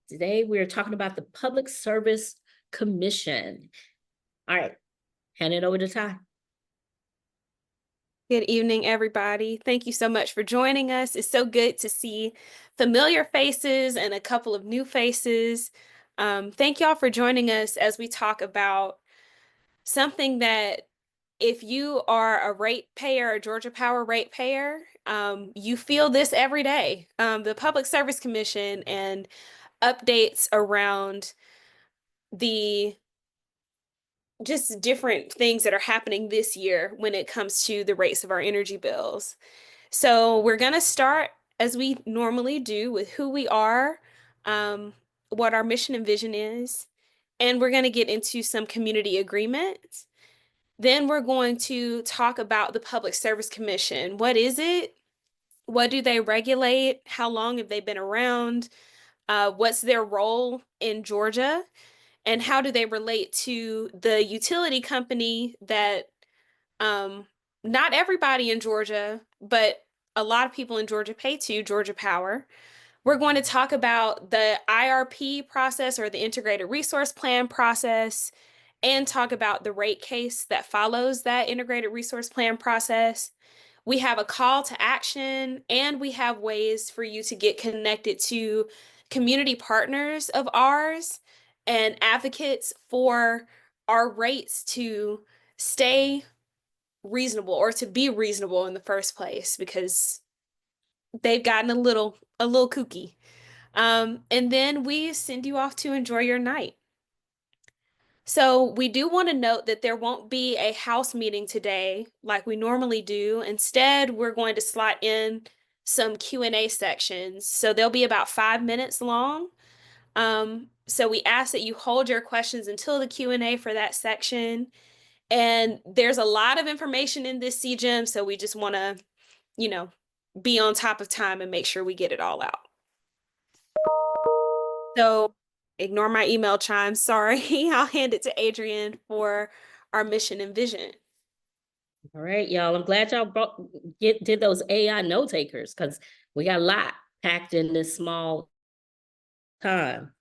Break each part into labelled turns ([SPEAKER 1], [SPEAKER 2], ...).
[SPEAKER 1] Today we're talking about the Public Service Commission. All right, hand it over to Ty.
[SPEAKER 2] Good evening, everybody. Thank you so much for joining us. It's so good to see familiar faces and a couple of new faces. Thank y'all for joining us as we talk about something that if you are a ratepayer, a Georgia Power ratepayer, you feel this every day. The Public Service Commission and updates around the just different things that are happening this year when it comes to the rates of our energy bills. So we're going to start as we normally do with who we are, what our mission and vision is, and we're going to get into some community agreements. Then we're going to talk about the Public Service Commission. What is it? What do they regulate? How long have they been around? What's their role in Georgia? And how do they relate to the utility company that not everybody in Georgia, but a lot of people in Georgia pay to, Georgia Power? We're going to talk about the IRP process, or the Integrated Resource Plan process, and talk about the rate case that follows that Integrated Resource Plan process. We have a call to action, and we have ways for you to get connected to community partners of ours and advocates for our rates to stay reasonable, or to be reasonable in the first place, because they've gotten a little kooky. And then we send you off to enjoy your night. So we do want to note that there won't be a house meeting today like we normally do. Instead, we're going to slot in some Q&A sections. So they'll be about 5 minutes long. So we ask that you hold your questions until the Q&A for that section. And there's a lot of information in this CJEM, so we just want to, be on top of time and make sure we get it all out. So ignore my email chime. Sorry. I'll hand it to Adrian for our mission and vision.
[SPEAKER 1] All right, y'all. I'm glad y'all did those AI note takers, because we got a lot packed in this small time.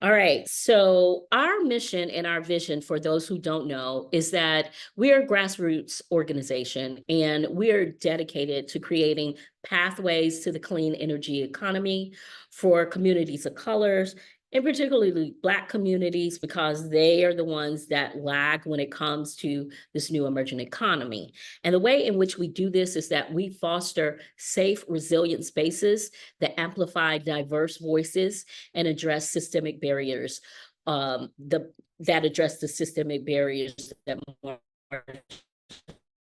[SPEAKER 1] All right, so our mission and our vision, for those who don't know, is that we're a grassroots organization, and we're dedicated to creating pathways to the clean energy economy for communities of colors, and particularly Black communities, because they are the ones that lag when it comes to this new emerging economy. And the way in which we do this is that we foster safe, resilient spaces that amplify diverse voices and address systemic barriers, that address the systemic barriers that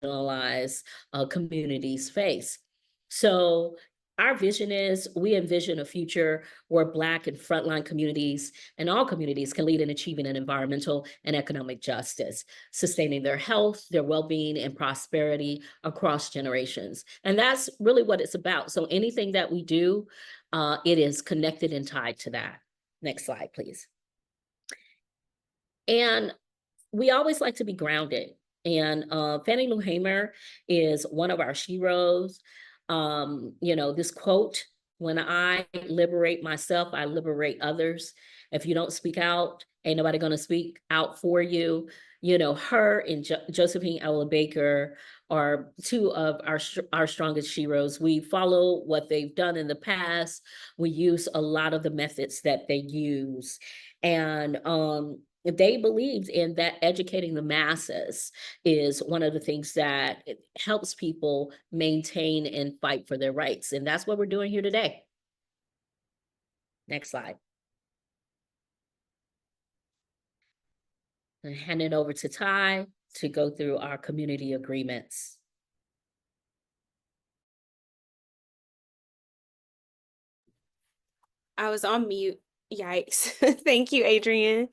[SPEAKER 1] marginalized communities face. So our vision is, we envision a future where Black and frontline communities and all communities can lead in achieving an environmental and economic justice, sustaining their health, their well-being, and prosperity across generations. And that's really what it's about. So anything that we do, it is connected and tied to that. Next slide, please. And we always like to be grounded. And Fannie Lou Hamer is one of our sheroes. This quote, "When I liberate myself, I liberate others. If you don't speak out, ain't nobody gonna speak out for you." Her and Josephine Ella Baker are two of our strongest sheroes. We follow what they've done in the past. We use a lot of the methods that they use. And they believed in that educating the masses is one of the things that helps people maintain and fight for their rights. And that's what we're doing here today. Next slide. I hand it over to Ty to go through our community agreements.
[SPEAKER 2] I was on mute. Yikes. Thank you, Adrian.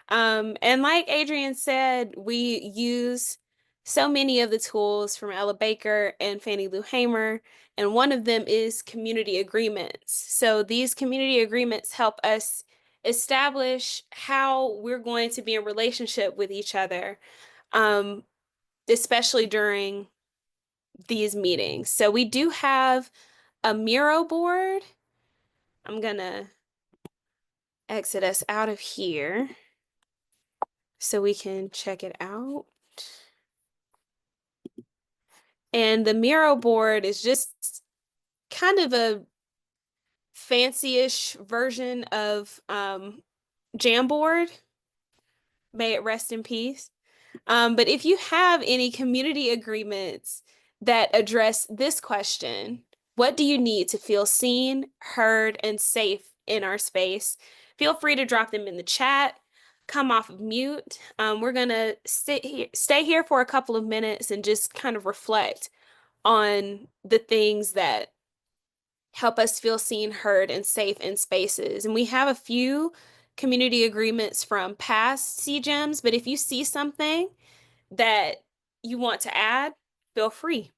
[SPEAKER 2] And like Adrian said, we use so many of the tools from Ella Baker and Fannie Lou Hamer, and one of them is community agreements. So these community agreements help us establish how we're going to be in relationship with each other, especially during these meetings. So we do have a Miro board. I'm gonna exit us out of here so we can check it out. And the Miro board is just kind of a fancy-ish version of Jamboard. May it rest in peace. But if you have any community agreements that address this question, what do you need to feel seen, heard, and safe in our space? Feel free to drop them in the chat, come off of mute. We're gonna stay here for a couple of minutes and just kind of reflect on the things that help us feel seen, heard, and safe in spaces. And we have a few community agreements from past CJEMs, but if you see something that you want to add, feel free.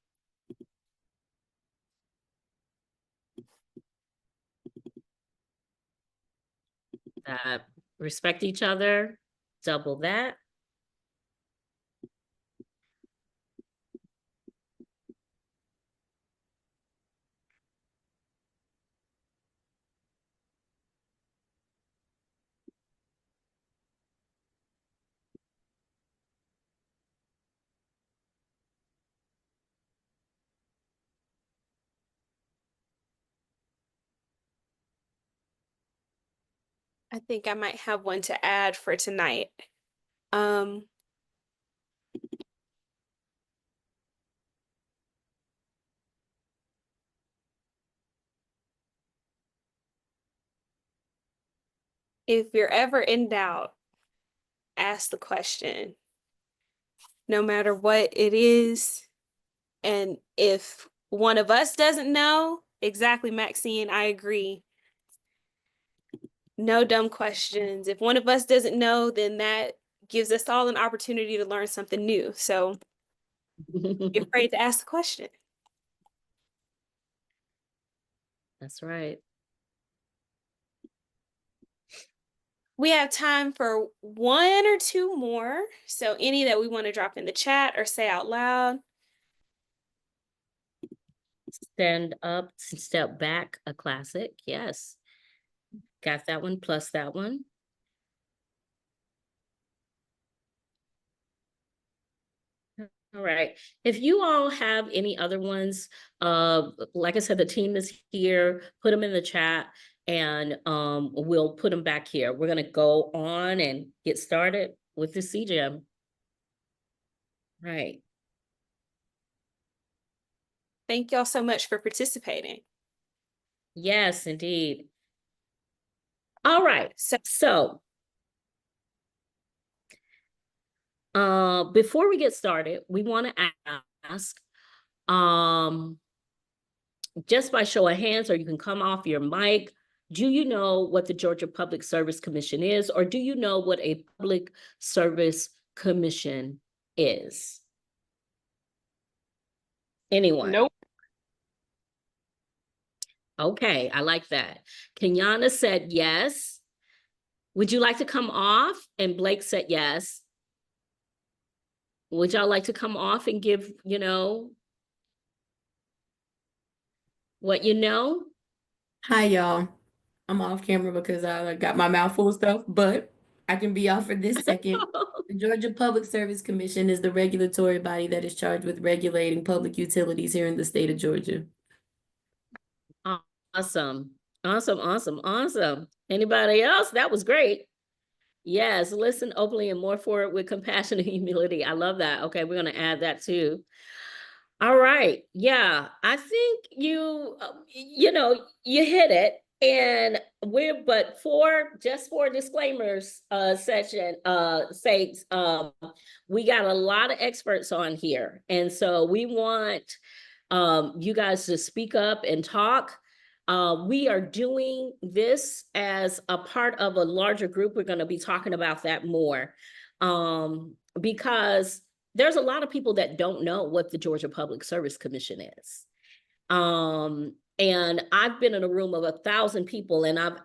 [SPEAKER 1] Respect each other, double that.
[SPEAKER 2] I think I might have one to add for tonight. If you're ever in doubt, ask the question, no matter what it is. And if one of us doesn't know, exactly, Maxine, I agree. No dumb questions. If one of us doesn't know, then that gives us all an opportunity to learn something new. So be afraid to ask the question.
[SPEAKER 1] That's right.
[SPEAKER 2] We have time for one or two more. So any that we want to drop in the chat or say out loud.
[SPEAKER 1] Stand up, step back, a classic. Yes. Got that one plus that one. All right. If you all have any other ones, like I said, the team is here. Put them in the chat and we'll put them back here. We're going to go on and get started with the CJEM. Right.
[SPEAKER 2] Thank y'all so much for participating.
[SPEAKER 1] Yes, indeed. All right. So before we get started, we want to ask, just by show of hands, or you can come off your mic, do you know what the Georgia Public Service Commission is, or do you know what a Public Service Commission is? Anyone?
[SPEAKER 2] Nope.
[SPEAKER 1] Okay, I like that. Kenyana said yes. Would you like to come off? And Blake said yes. Would y'all like to come off and give, what you know?
[SPEAKER 3] Hi, y'all. I'm off camera because I got my mouth full of stuff, but I can be off for this second. The Georgia Public Service Commission is the regulatory body that is charged with regulating public utilities here in the state of Georgia.
[SPEAKER 1] Awesome. Awesome, awesome, awesome. Anybody else? That was great. Yes, listen openly and more forward with compassion and humility. I love that. Okay, we're going to add that too. All right. Yeah, I think you hit it. And but just for disclaimers session sakes, we got a lot of experts on here. And so we want you guys to speak up and talk. We are doing this as a part of a larger group. We're going to be talking about that more because there's a lot of people that don't know what the Georgia Public Service Commission is. And I've been in a room of 1,000 people, and I've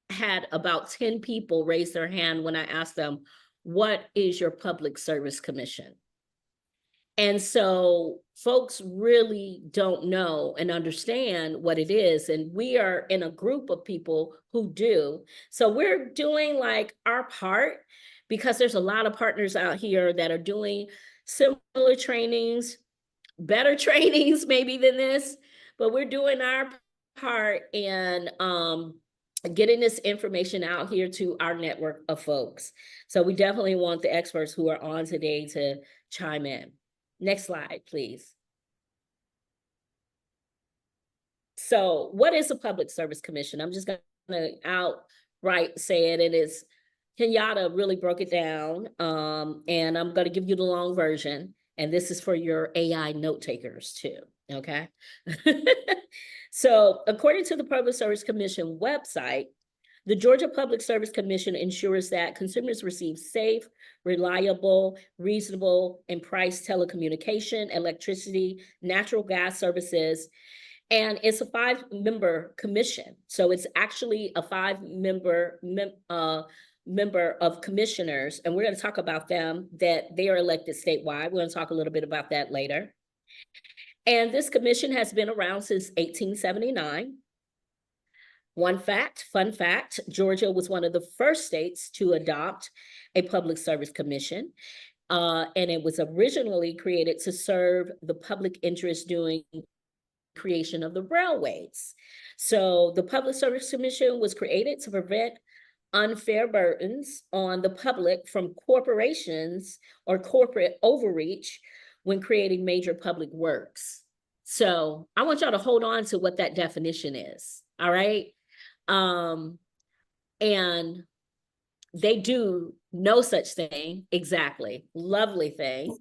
[SPEAKER 1] had about 10 people raise their hand when I asked them, what is your Public Service Commission? And so folks really don't know and understand what it is. And we are in a group of people who do. So we're doing like our part, because there's a lot of partners out here that are doing similar trainings, better trainings maybe than this, but we're doing our part in getting this information out here to our network of folks. So we definitely want the experts who are on today to chime in. Next slide, please. So what is a Public Service Commission? I'm just gonna outright say it. It is, Kenyatta really broke it down, and I'm gonna give you the long version. And this is for your AI note takers too, okay? So according to the Public Service Commission website, the Georgia Public Service Commission ensures that consumers receive safe, reliable, reasonable, and priced telecommunication, electricity, natural gas services, and it's a 5-member commission. So it's actually a 5-member member of commissioners, and we're going to talk about them, that they are elected statewide. We're going to talk a little bit about that later. And this commission has been around since 1879. Fun fact, Georgia was one of the first states to adopt a public service commission. And it was originally created to serve the public interest during creation of the railways. So the Public Service Commission was created to prevent unfair burdens on the public from corporations or corporate overreach when creating major public works. So I want y'all to hold on to what that definition is, all right? And they do no such thing, exactly, lovely thing.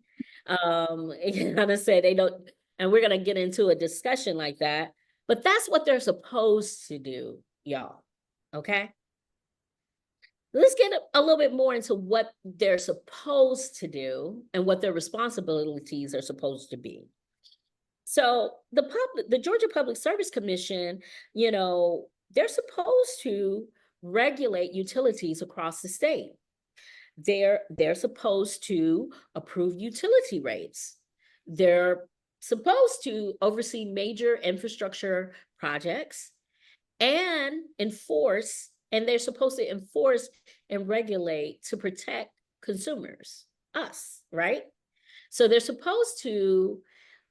[SPEAKER 1] And I said they don't, and we're gonna get into a discussion like that, but that's what they're supposed to do, y'all, okay? Let's get a little bit more into what they're supposed to do and what their responsibilities are supposed to be. So the Georgia Public Service Commission, you know, they're supposed to regulate utilities across the state. They're supposed to approve utility rates. They're supposed to oversee major infrastructure projects and enforce, and they're supposed to enforce and regulate to protect consumers, us, right? So they're supposed to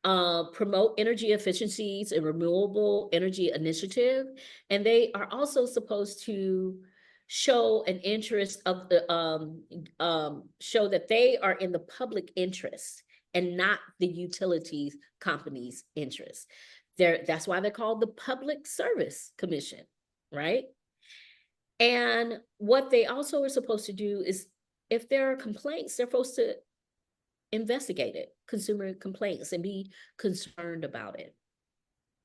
[SPEAKER 1] promote energy efficiencies and renewable energy initiative. And they are also supposed to show an interest of the, show that they are in the public interest and not the utilities company's interest. That's why they're called the Public Service Commission, right? And what they also are supposed to do is, if there are complaints, they're supposed to investigate it, consumer complaints, and be concerned about it.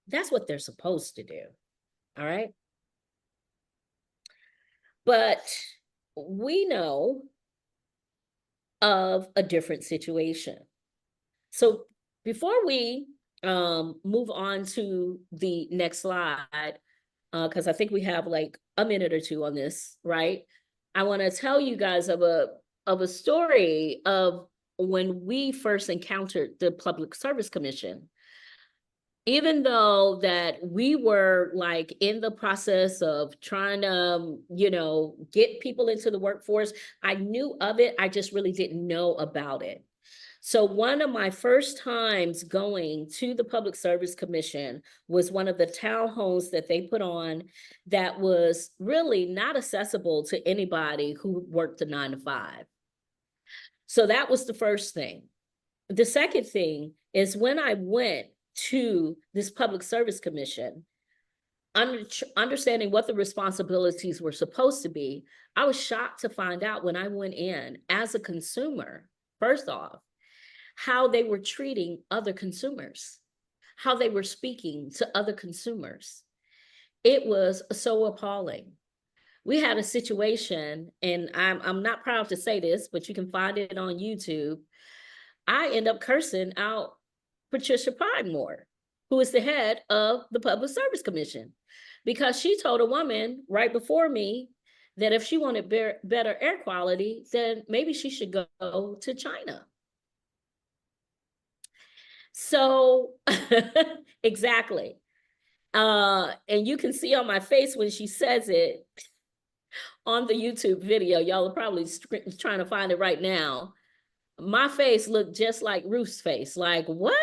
[SPEAKER 1] That's what they're supposed to do, all right? But we know of a different situation. So before we move on to the next slide, because I think we have like a minute or two on this, right? I want to tell you guys of a story of when we first encountered the Public Service Commission. Even though that we were like in the process of trying to, you know, get people into the workforce, I knew of it, I just really didn't know about it. So one of my first times going to the Public Service Commission was one of the townhomes that they put on that was really not accessible to anybody who worked a 9-to-5. So that was the first thing. The second thing is, when I went to this Public Service Commission, understanding what the responsibilities were supposed to be, I was shocked to find out when I went in as a consumer, first off, how they were treating other consumers, how they were speaking to other consumers. It was so appalling. We had a situation, and I'm not proud to say this, but you can find it on YouTube. I end up cursing out Patricia Pridemore, who is the head of the Public Service Commission, because she told a woman right before me that if she wanted better air quality, then maybe she should go to China. So exactly. And you can see on my face when she says it on the YouTube video, y'all are probably trying to find it right now. My face looked just like Ruth's face. Like, what?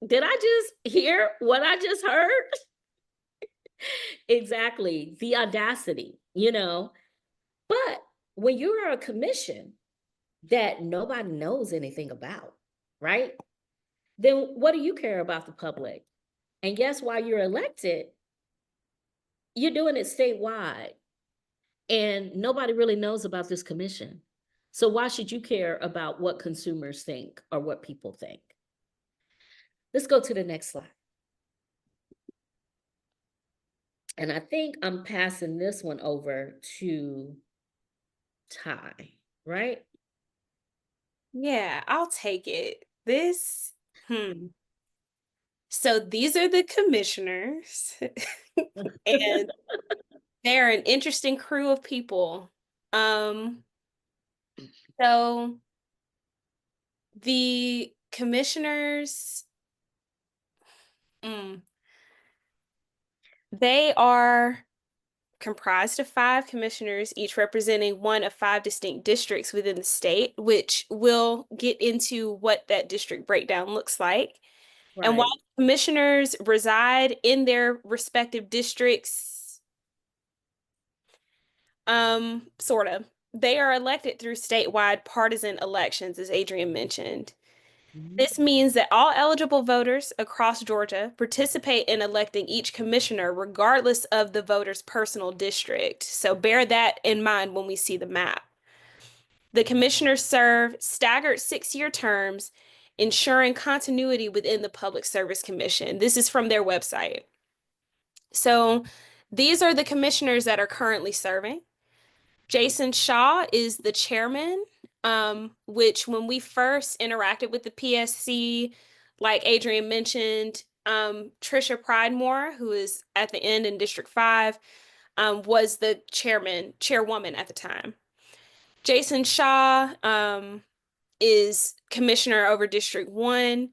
[SPEAKER 1] Did I just hear what I just heard? Exactly. The audacity, you know. But when you're a commission that nobody knows anything about, right? Then what do you care about the public? And guess why you're elected? You're doing it statewide. And nobody really knows about this commission. So why should you care about what consumers think or what people think? Let's go to the next slide. And I think I'm passing this one over to Ty, right?
[SPEAKER 2] Yeah, I'll take it. So these are the commissioners, and they're an interesting crew of people. So the commissioners, they are comprised of 5 commissioners, each representing one of 5 distinct districts within the state, which we'll get into what that district breakdown looks like.
[SPEAKER 1] Right.
[SPEAKER 2] And while commissioners reside in their respective districts, sort of, they are elected through statewide partisan elections, as Adrian mentioned. This means that all eligible voters across Georgia participate in electing each commissioner regardless of the voter's personal district. So bear that in mind when we see the map. The commissioners serve staggered 6-year terms, ensuring continuity within the Public Service Commission. This is from their website. So these are the commissioners that are currently serving. Jason Shaw is the chairman, which when we first interacted with the PSC, like Adrian mentioned, Trisha Pridemore, who is at the end in District 5, was the chairwoman at the time. Jason Shaw is commissioner over District 1,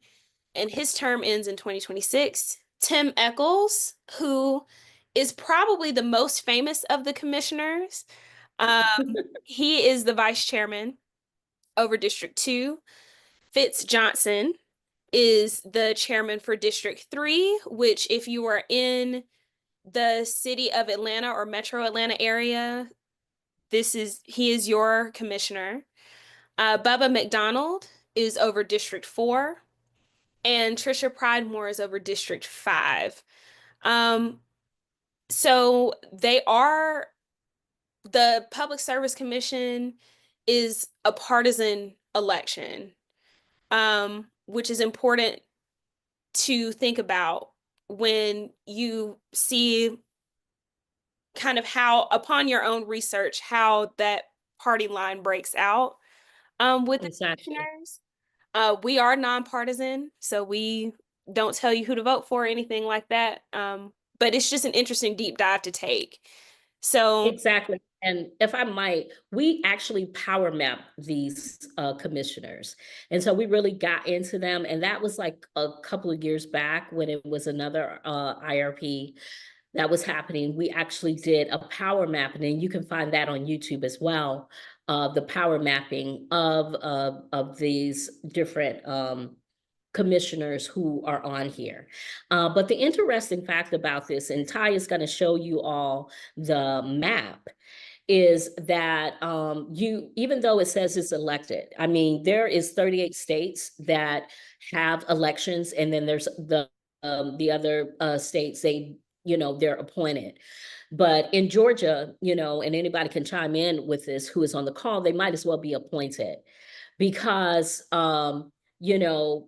[SPEAKER 2] and his term ends in 2026. Tim Eccles, who is probably the most famous of the commissioners, he is the vice chairman over District 2. Fitz Johnson is the chairman for District 3, which if you are in the city of Atlanta or Metro Atlanta area, he is your commissioner. Bubba McDonald is over District 4, and Trisha Pridemore is over District 5. So the Public Service Commission is a partisan election, which is important to think about when you see kind of how, upon your own research, how that party line breaks out with the commissioners. We are nonpartisan, so we don't tell you who to vote for or anything like that. But it's just an interesting deep dive to take. So
[SPEAKER 1] exactly. And if I might, we actually power map these commissioners. And so we really got into them. And that was like a couple of years back when it was another IRP that was happening. We actually did a power mapping, and you can find that on YouTube as well. The power mapping of these different commissioners who are on here. But the interesting fact about this, and Ty is going to show you all the map, is that even though it says it's elected, I mean, there is 38 states that have elections, and then there's the other states, they're appointed. But in Georgia, and anybody can chime in with this who is on the call, they might as well be appointed, because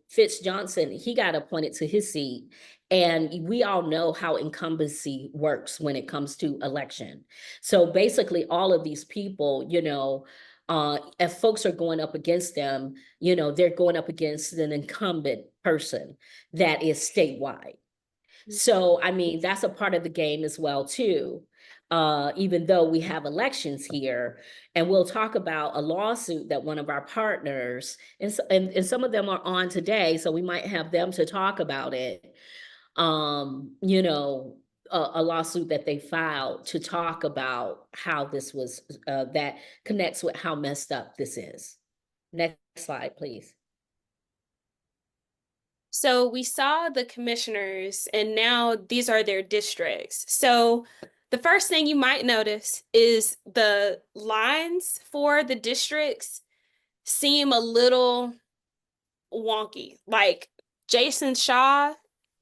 [SPEAKER 1] Fitz Johnson, he got appointed to his seat. And we all know how incumbency works when it comes to election. So basically all of these people, if folks are going up against them, they're going up against an incumbent person that is statewide. So, I mean, that's a part of the game as well, too. even though we have elections here. And we'll talk about a lawsuit that one of our partners, and some of them are on today, so we might have them to talk about it. You know, a lawsuit that they filed to talk about how this was, that connects with how messed up this is. Next slide, please.
[SPEAKER 2] So we saw the commissioners, and now these are their districts. So the first thing you might notice is the lines for the districts seem a little wonky. Like Jason Shaw,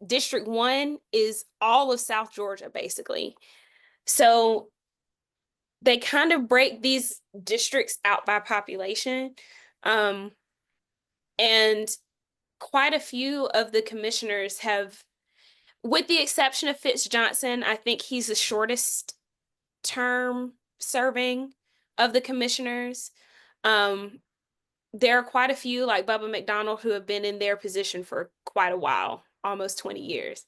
[SPEAKER 2] District 1 is all of South Georgia, basically. So they kind of break these districts out by population. And quite a few of the commissioners have, with the exception of Fitz Johnson, I think he's the shortest term serving of the commissioners. There are quite a few, like Bubba McDonald, who have been in their position for quite a while, almost 20 years.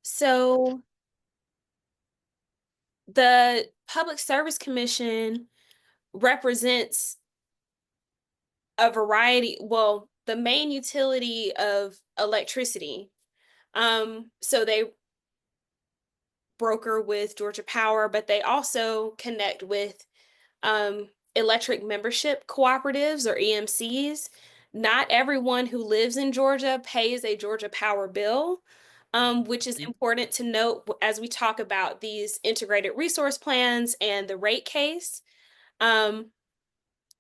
[SPEAKER 2] So the Public Service Commission represents a variety, well, the main utility of electricity. So they broker with Georgia Power, but they also connect with electric membership cooperatives, or EMCs. Not everyone who lives in Georgia pays a Georgia Power bill, which is important to note as we talk about these integrated resource plans and the rate case.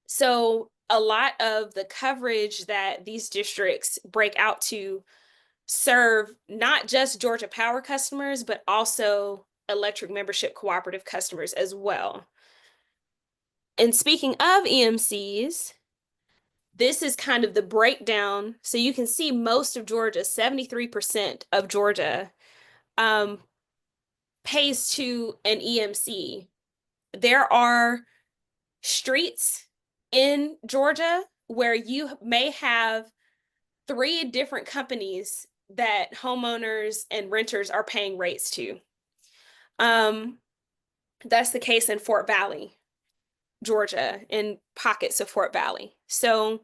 [SPEAKER 2] So a lot of the coverage that these districts break out to serve not just Georgia Power customers, but also electric membership cooperative customers as well. And speaking of EMCs, this is kind of the breakdown. So you can see most of Georgia, 73% of Georgia, pays to an EMC. There are streets in Georgia where you may have 3 different companies that homeowners and renters are paying rates to. That's the case in Fort Valley, Georgia, in pockets of Fort Valley. So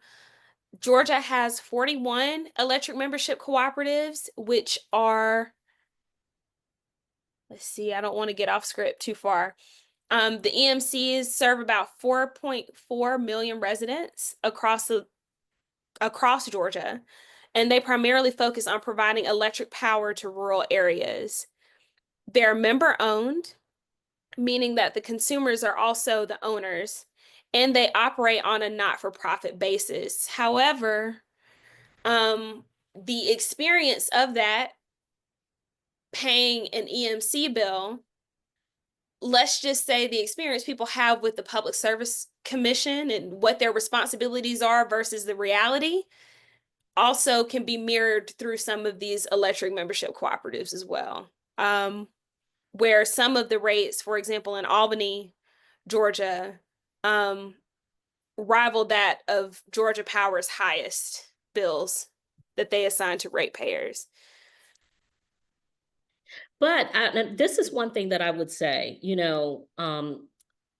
[SPEAKER 2] Georgia has 41 electric membership cooperatives, which are, let's see, I don't want to get off script too far. The EMCs serve about 4.4 million residents across Georgia, and they primarily focus on providing electric power to rural areas. They're member-owned, meaning that the consumers are also the owners, and they operate on a not-for-profit basis. However, the experience of that, paying an EMC bill, let's just say the experience people have with the Public Service Commission and what their responsibilities are versus the reality, also can be mirrored through some of these electric membership cooperatives as well. Where some of the rates, for example, in Albany, Georgia, rival that of Georgia Power's highest bills that they assign to ratepayers.
[SPEAKER 1] But this is one thing that I would say, you know,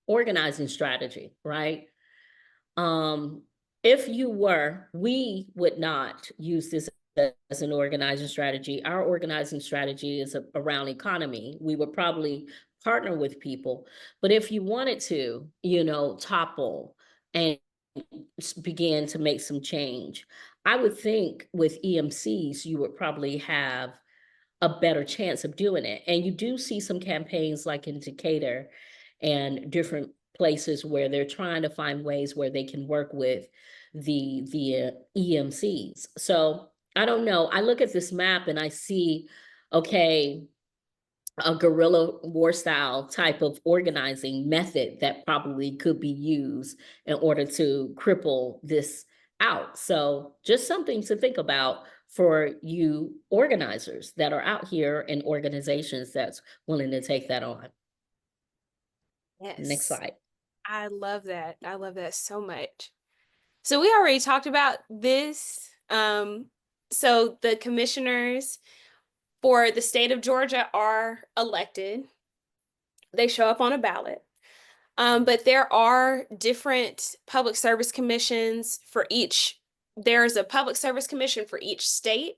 [SPEAKER 1] organizing strategy, right? If we would not use this as an organizing strategy. Our organizing strategy is around economy. We would probably partner with people, but if you wanted to, you know, topple and begin to make some change, I would think with EMCs, you would probably have a better chance of doing it. And you do see some campaigns like in Decatur and different places where they're trying to find ways where they can work with the EMCs. So I don't know. I look at this map and I see, okay, a guerrilla war style type of organizing method that probably could be used in order to cripple this out. So just something to think about for you organizers that are out here in organizations that's willing to take that on.
[SPEAKER 2] Yes.
[SPEAKER 1] Next slide.
[SPEAKER 2] I love that. I love that so much. So we already talked about this. So the commissioners for the state of Georgia are elected. They show up on a ballot. But there are different public service commissions for each. There's a public service commission for each state,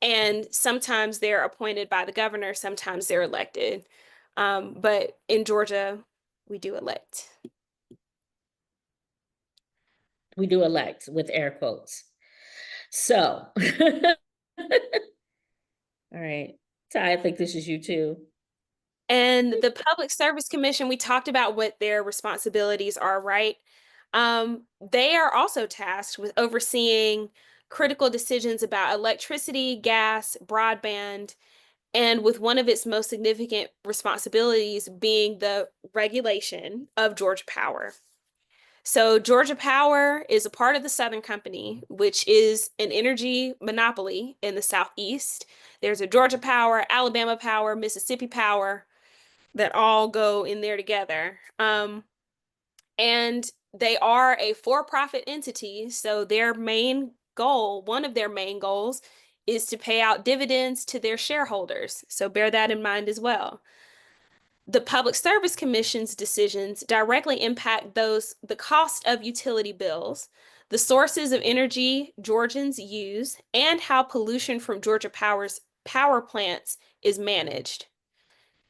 [SPEAKER 2] and sometimes they're appointed by the governor, sometimes they're elected. But in Georgia, we do elect.
[SPEAKER 1] We do elect with air quotes. So, all right. Ty, I think this is you too.
[SPEAKER 2] And the Public Service Commission, we talked about what their responsibilities are, right? They are also tasked with overseeing critical decisions about electricity, gas, broadband, and with one of its most significant responsibilities being the regulation of Georgia Power. So Georgia Power is a part of the Southern Company, which is an energy monopoly in the Southeast. There's a Georgia Power, Alabama Power, Mississippi Power that all go in there together. And they are a for-profit entity, so their main goal, one of their main goals, is to pay out dividends to their shareholders. So bear that in mind as well. The Public Service Commission's decisions directly impact the cost of utility bills, the sources of energy Georgians use, and how pollution from Georgia Power's power plants is managed.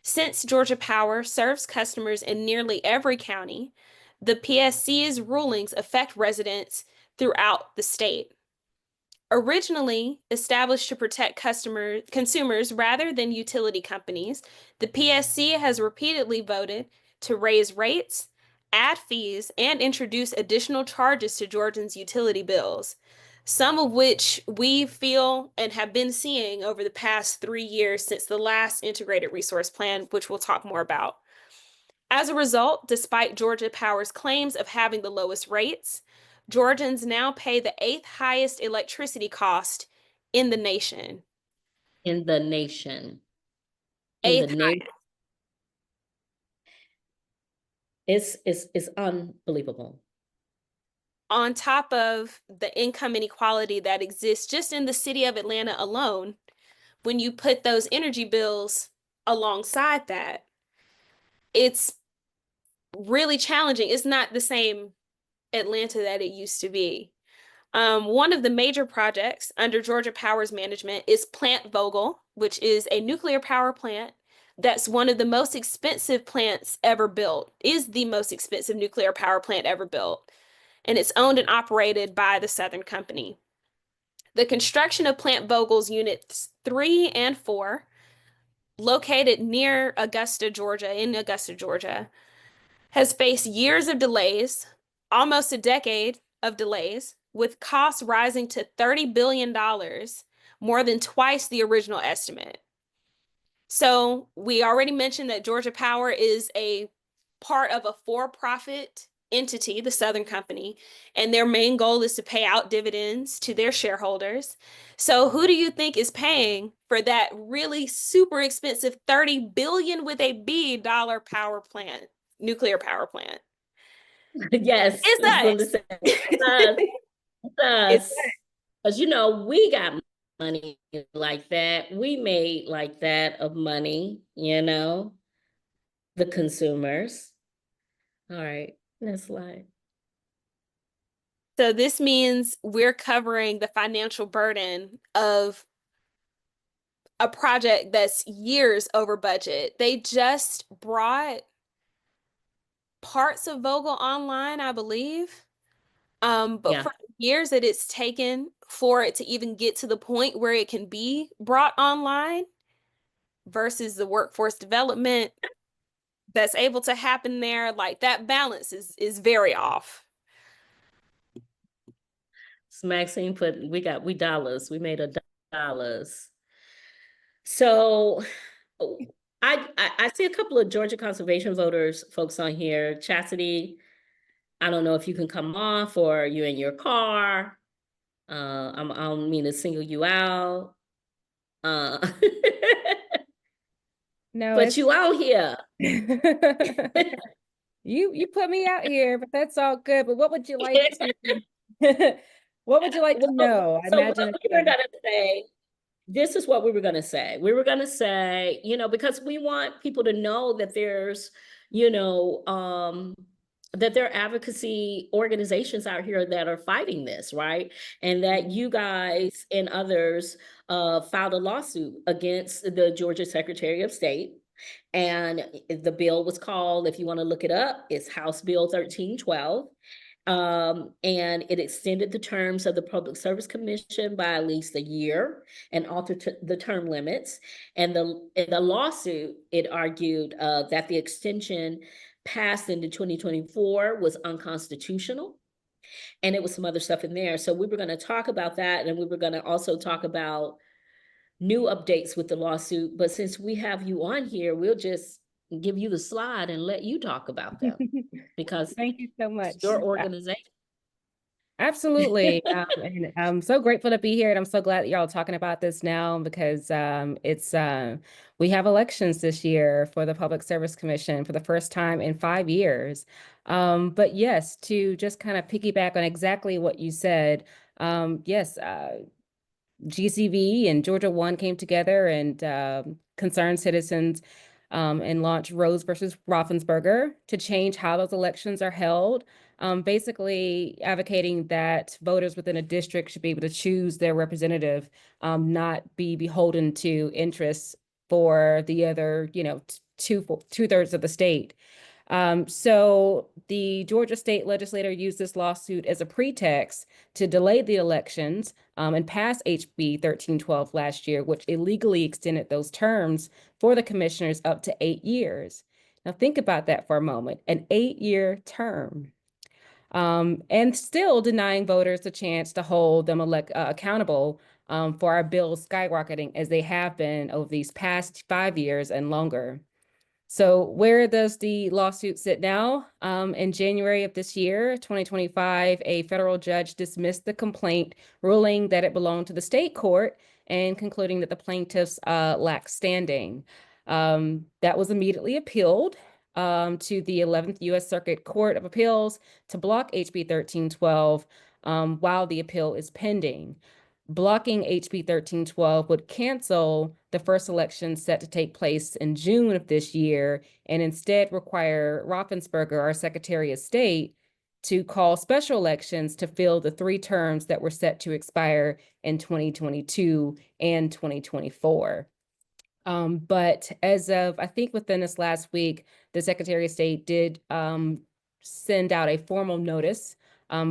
[SPEAKER 2] Since Georgia Power serves customers in nearly every county, the PSC's rulings affect residents throughout the state. Originally established to protect consumers rather than utility companies, the PSC has repeatedly voted to raise rates, add fees, and introduce additional charges to Georgians' utility bills, some of which we feel and have been seeing over the past 3 years since the last integrated resource plan, which we'll talk more about. As a result, despite Georgia Power's claims of having the lowest rates, Georgians now pay the 8th highest electricity cost in the nation.
[SPEAKER 1] In the nation. In the
[SPEAKER 2] 8th
[SPEAKER 1] nation. It's unbelievable.
[SPEAKER 2] On top of the income inequality that exists just in the city of Atlanta alone, when you put those energy bills alongside that, it's really challenging. It's not the same Atlanta that it used to be. One of the major projects under Georgia Power's management is Plant Vogtle, which is a nuclear power plant that's one of the most expensive plants ever built, is the most expensive nuclear power plant ever built, and it's owned and operated by the Southern Company. The construction of Plant Vogtle's units 3 and 4, located near Augusta, Georgia, has faced years of delays, almost a decade of delays, with costs rising to $30 billion, more than twice the original estimate. So we already mentioned that Georgia Power is a part of a for-profit entity, the Southern Company, and their main goal is to pay out dividends to their shareholders. So who do you think is paying for that really super expensive $30 billion with a B dollar power plant, nuclear power plant?
[SPEAKER 1] Yes,
[SPEAKER 2] It's
[SPEAKER 1] I was going to
[SPEAKER 2] us.
[SPEAKER 1] say it's us. It's us. Because we got money like that. We made like that of money, the consumers. All right, next slide.
[SPEAKER 2] So this means we're covering the financial burden of a project that's years over budget. They just brought parts of Vogtle online, I believe. But
[SPEAKER 1] Yeah.
[SPEAKER 2] for years that it's taken for it to even get to the point where it can be brought online versus the workforce development that's able to happen there, like that balance is very off.
[SPEAKER 1] So Maxine put, we dollars. We made dollars. So I see a couple of Georgia conservation voters folks on here. Chastity, I don't know if you can come off or you're in your car. I don't mean to single you out.
[SPEAKER 4] No,
[SPEAKER 1] But you out here.
[SPEAKER 4] you put me out here, but that's all good. But what would you like to what would you like to know? I
[SPEAKER 1] So
[SPEAKER 4] imagine
[SPEAKER 1] what we were gonna say, this is what we were going to say. We were going to say, because we want people to know that there's, that there are advocacy organizations out here that are fighting this, right? And that you guys and others filed a lawsuit against the Georgia Secretary of State. And the bill was called, if you want to look it up, it's House Bill 1312. And it extended the terms of the Public Service Commission by at least a year and altered the term limits. And in the lawsuit, it argued that the extension passed into 2024 was unconstitutional. And it was some other stuff in there. So we were going to talk about that. And we were going to also talk about new updates with the lawsuit. But since we have you on here, we'll just give you the slide and let you talk about them because
[SPEAKER 4] Thank you so much.
[SPEAKER 1] it's your organization.
[SPEAKER 4] Absolutely. And I'm so grateful to be here, and I'm so glad that y'all are talking about this now because we have elections this year for the Public Service Commission for the first time in 5 years. But yes, to just kind of piggyback on exactly what you said, yes, GCV and Georgia One came together and concerned citizens and launched Rose versus Raffensperger to change how those elections are held. Basically advocating that voters within a district should be able to choose their representative, not be beholden to interests for the other, two-thirds of the state. So the Georgia state legislature used this lawsuit as a pretext to delay the elections and pass HB 1312 last year, which illegally extended those terms for the commissioners up to 8 years. Now think about that for a moment, an 8-year term. And still denying voters the chance to hold them accountable for our bills skyrocketing as they have been over these past 5 years and longer. So where does the lawsuit sit now? In January of this year, 2025, a federal judge dismissed the complaint, ruling that it belonged to the state court and concluding that the plaintiffs lack standing. That was immediately appealed to the 11th U.S. Circuit Court of Appeals to block HB 1312 while the appeal is pending. Blocking HB 1312 would cancel the first election set to take place in June of this year and instead require Raffensperger, our Secretary of State, to call special elections to fill the 3 terms that were set to expire in 2022 and 2024. But as of, I think within this last week, the Secretary of State did send out a formal notice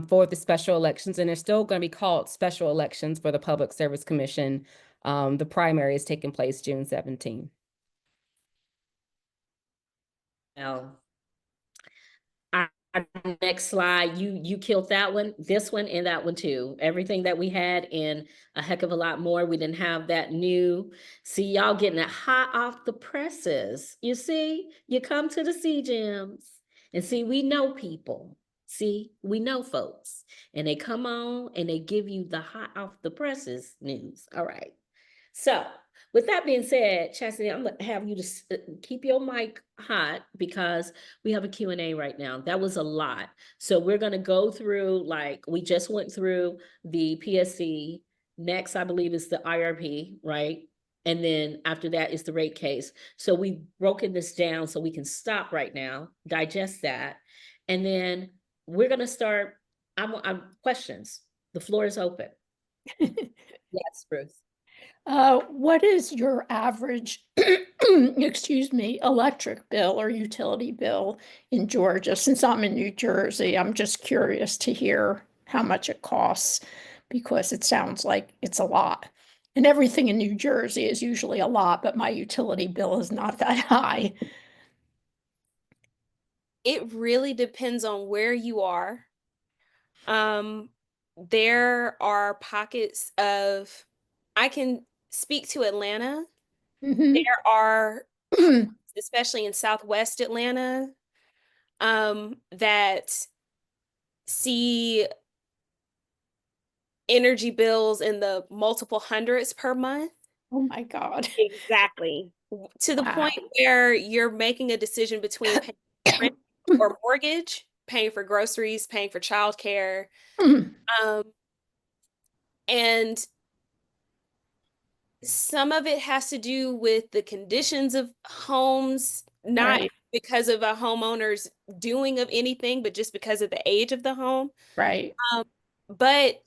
[SPEAKER 4] for the special elections, and they're still going to be called special elections for the Public Service Commission. The primary is taking place June 17th.
[SPEAKER 1] Now, next slide, you killed that one, this one, and that one too. Everything that we had and a heck of a lot more. We didn't have that new. See, y'all getting it hot off the presses. You see, you come to the CJEMs and see, we know people. See, we know folks, and they come on and they give you the hot off the presses news. All right. So with that being said, Chastity, I'm gonna have you to keep your mic hot because we have a Q&A right now. That was a lot. So we're gonna go through, like we just went through the PSC. Next, I believe, is the IRP, right? And then after that is the rate case. So we've broken this down so we can stop right now, digest that. And then we're gonna start, I'm questions. The floor is open. Yes, Bruce.
[SPEAKER 5] What is your average, excuse me, electric bill or utility bill in Georgia? Since I'm in New Jersey, I'm just curious to hear how much it costs because it sounds like it's a lot. And everything in New Jersey is usually a lot, but my utility bill is not that high.
[SPEAKER 2] It really depends on where you are. There are pockets of, I can speak to Atlanta.
[SPEAKER 5] Mhm.
[SPEAKER 2] There are, especially in Southwest Atlanta, that see energy bills in the multiple hundreds per month.
[SPEAKER 5] Oh my God.
[SPEAKER 2] Exactly. To the
[SPEAKER 5] Wow.
[SPEAKER 2] point where you're making a decision between paying for rent or mortgage, paying for groceries, paying for childcare.
[SPEAKER 5] Mm.
[SPEAKER 2] And some of it has to do with the conditions of homes, not
[SPEAKER 5] Right.
[SPEAKER 2] because of a homeowner's doing of anything, but just because of the age of the home.
[SPEAKER 5] Right.
[SPEAKER 2] But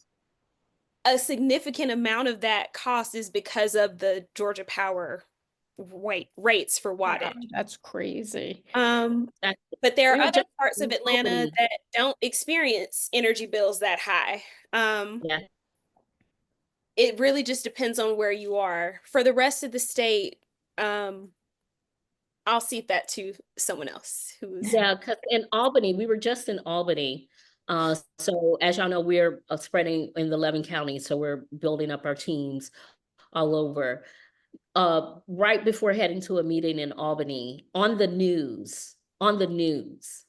[SPEAKER 2] a significant amount of that cost is because of the Georgia Power rates for
[SPEAKER 5] Wow,
[SPEAKER 2] wattage.
[SPEAKER 5] that's crazy.
[SPEAKER 1] That-
[SPEAKER 2] But there
[SPEAKER 1] we
[SPEAKER 2] are
[SPEAKER 1] were
[SPEAKER 2] other
[SPEAKER 1] just
[SPEAKER 2] parts of
[SPEAKER 1] in
[SPEAKER 2] Atlanta
[SPEAKER 1] Albany.
[SPEAKER 2] that don't experience energy bills that high.
[SPEAKER 1] Yeah,
[SPEAKER 2] It really just depends on where you are. For the rest of the state, I'll cede that to someone else who's
[SPEAKER 1] yeah, because in Albany, we were just in Albany. So as y'all know, we're spreading in the 11 counties, so we're building up our teams all over. Right before heading to a meeting in Albany, on the news,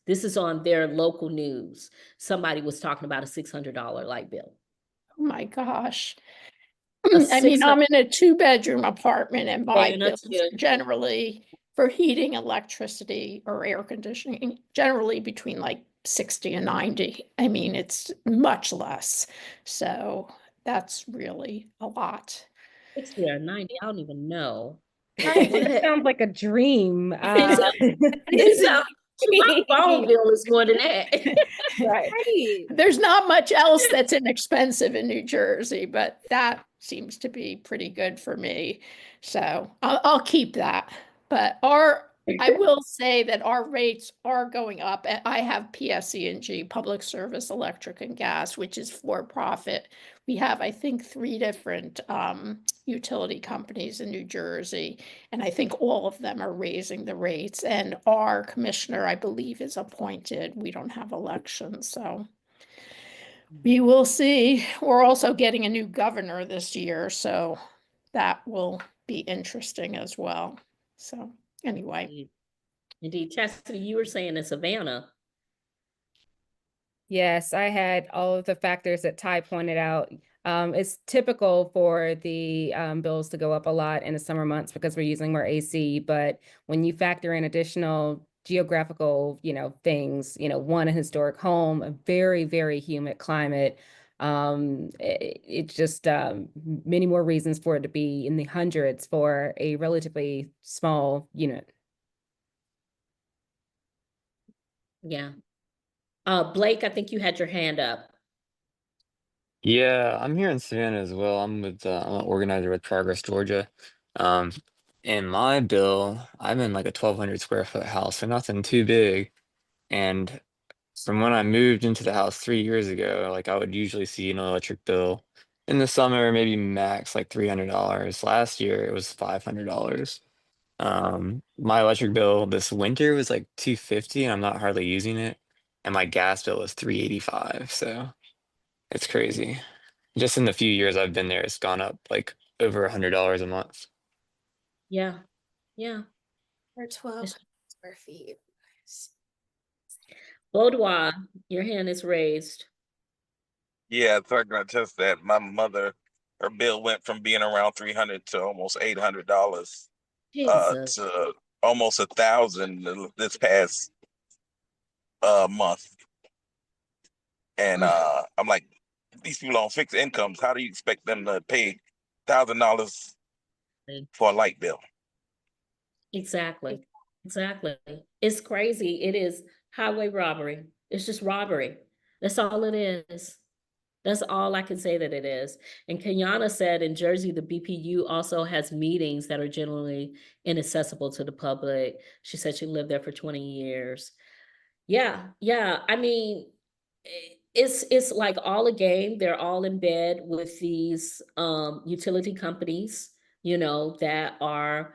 [SPEAKER 1] this is on their local news, somebody was talking about a $600 light bill.
[SPEAKER 5] Oh my gosh.
[SPEAKER 1] A
[SPEAKER 5] I mean,
[SPEAKER 1] 600
[SPEAKER 5] I'm in a 2-bedroom apartment and my
[SPEAKER 1] and
[SPEAKER 5] bills
[SPEAKER 1] that's
[SPEAKER 5] are generally for heating, electricity, or air conditioning, generally between like 60 and 90. I mean, it's much less. So that's really a lot.
[SPEAKER 1] 60 or 90, I don't even know.
[SPEAKER 4] Right,
[SPEAKER 1] What?
[SPEAKER 4] that sounds like a dream.
[SPEAKER 1] It's my phone bill is more than that.
[SPEAKER 5] Right.
[SPEAKER 2] right.
[SPEAKER 5] There's not much else that's inexpensive in New Jersey, but that seems to be pretty good for me. So I'll keep that. But I will say that our rates are going up. I have PSE&G, Public Service Electric and Gas, which is for profit. We have, I think, 3 different utility companies in New Jersey, and I think all of them are raising the rates. And our commissioner, I believe, is appointed. We don't have elections, so we will see. We're also getting a new governor this year, so that will be interesting as well. So anyway.
[SPEAKER 1] Indeed, Chastity, you were saying in Savannah.
[SPEAKER 4] Yes, I had all of the factors that Ty pointed out. It's typical for the bills to go up a lot in the summer months because we're using more AC, but when you factor in additional geographical, things, one, a historic home, a very, very humid climate, it's just many more reasons for it to be in the hundreds for a relatively small unit.
[SPEAKER 1] Yeah. Blake, I think you had your hand up.
[SPEAKER 6] Yeah, I'm here in Savannah as well. I'm an organizer with Progress Georgia. Um, and my bill, I'm in like a 1,200 square foot house, so nothing too big. And from when I moved into the house 3 years ago, like I would usually see an electric bill in the summer, maybe max like $300. Last year it was $500. My electric bill this winter was like 250, and I'm not hardly using it. And my gas bill was 385, so it's crazy. Just in the few years I've been there, it's gone up like over $100 a month.
[SPEAKER 1] Yeah. Yeah.
[SPEAKER 2] Or 1,200 square feet.
[SPEAKER 1] Boudoir, your hand is raised.
[SPEAKER 7] Yeah, so I can attest that my mother, her bill went from being around 300 to almost $800,
[SPEAKER 1] Jesus.
[SPEAKER 7] to almost 1,000 this past month. And I'm like, these people on fixed incomes, how do you expect them to pay $1,000 for a light bill?
[SPEAKER 1] Exactly. Exactly. It's crazy. It is highway robbery. It's just robbery. That's all it is. That's all I can say that it is. And Kenyana said in Jersey, the BPU also has meetings that are generally inaccessible to the public. She said she lived there for 20 years. Yeah, yeah. I mean, it's like all a game. They're all in bed with these utility companies, that are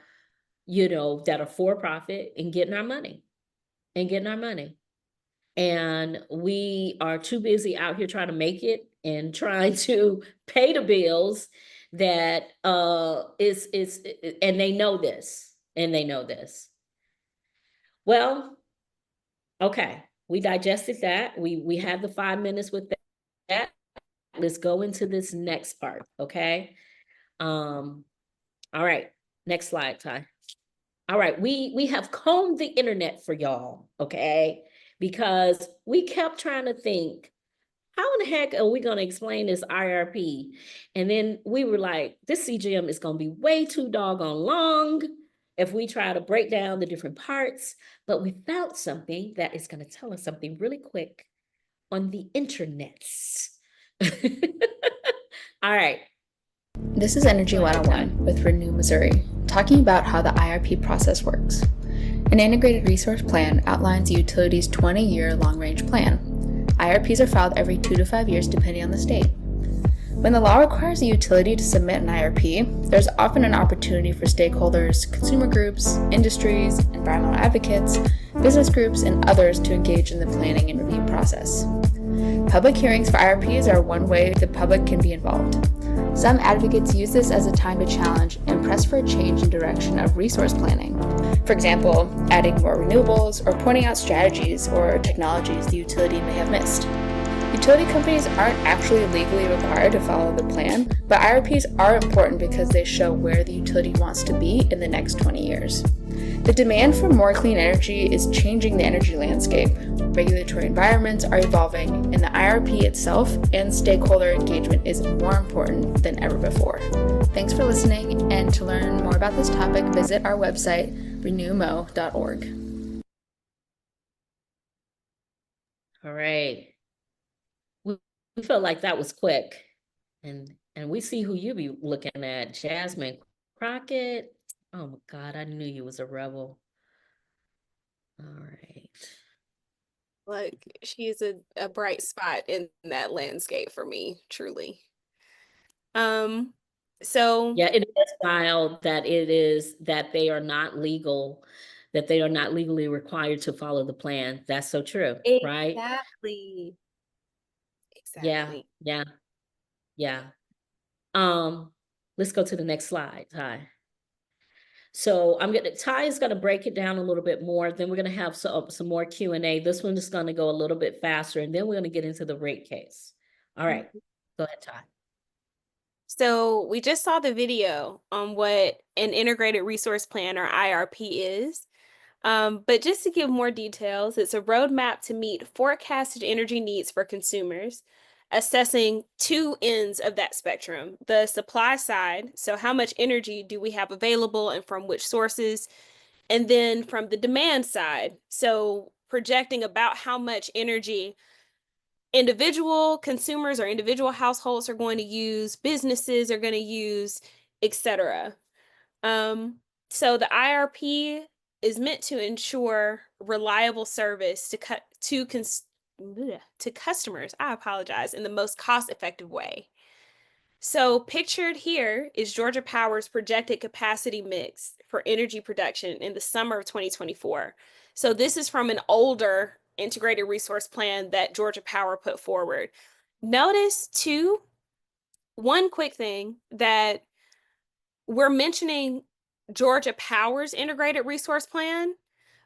[SPEAKER 1] for profit and getting our money and getting our money. And we are too busy out here trying to make it and trying to pay the bills that is and they know this. Well, okay, we digested that. We had the 5 minutes with that. Let's go into this next part, okay? All right, next slide, Ty. All right, we have combed the internet for y'all, okay? Because we kept trying to think, how in the heck are we going to explain this IRP? And then we were like, this CJM is going to be way too doggone long if we try to break down the different parts. But we found something that is going to tell us something really quick on the internets. All right.
[SPEAKER 8] This is Energy
[SPEAKER 1] Go ahead,
[SPEAKER 8] 101 with Renew Missouri, talking about how the IRP process works. An integrated resource plan outlines the utility's 20-year long-range plan. IRPs are filed every 2 to 5 years depending on the state. When the law requires a utility to submit an IRP, there's often an opportunity for stakeholders, consumer groups, industries, environmental advocates, business groups, and others to engage in the planning and review process. Public hearings for IRPs are one way the public can be involved. Some advocates use this as a time to challenge and press for a change in direction of resource planning. For example, adding more renewables or pointing out strategies or technologies the utility may have missed. Utility companies aren't actually legally required to follow the plan, but IRPs are important because they show where the utility wants to be in the next 20 years. The demand for more clean energy is changing the energy landscape. Regulatory environments are evolving, and the IRP itself and stakeholder engagement is more important than ever before. Thanks for listening, and to learn more about this topic, visit our website, renewmo.org.
[SPEAKER 1] All right. We felt like that was quick. And we see who you be looking at. Jasmine Crockett. Oh my God, I knew you was a rebel. All right.
[SPEAKER 2] Like, she's a bright spot in that landscape for me, truly. So
[SPEAKER 1] Yeah, it is wild that they are not legal, that they are not legally required to follow the plan. That's so true, right?
[SPEAKER 2] exactly.
[SPEAKER 1] Yeah, yeah, yeah. Let's go to the next slide, Ty. So Ty is gonna break it down a little bit more. Then we're gonna have some more Q&A. This one is gonna go a little bit faster, and then we're gonna get into the rate case. All right, go ahead, Ty.
[SPEAKER 2] So we just saw the video on what an integrated resource plan or IRP is. But just to give more details, it's a roadmap to meet forecasted energy needs for consumers, assessing two ends of that spectrum, the supply side, so how much energy do we have available and from which sources, and then from the demand side, so projecting about how much energy individual consumers or individual households are going to use, businesses are going to use, etc. So the IRP is meant to ensure reliable service to customers. I apologize, in the most cost-effective way. So pictured here is Georgia Power's projected capacity mix for energy production in the summer of 2024. So this is from an older integrated resource plan that Georgia Power put forward. Notice too, one quick thing, that we're mentioning Georgia Power's integrated resource plan,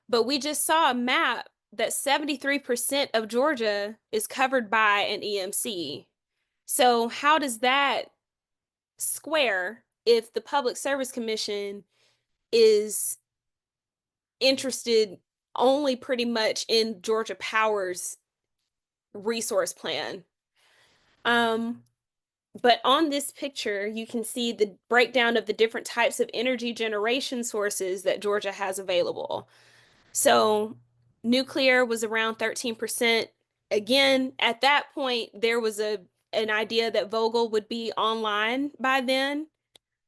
[SPEAKER 2] but we just saw a map that 73% of Georgia is covered by an EMC. So how does that square if the Public Service Commission is interested only pretty much in Georgia Power's resource plan? But on this picture, you can see the breakdown of the different types of energy generation sources that Georgia has available. So nuclear was around 13%. Again, at that point, there was an idea that Vogtle would be online by then.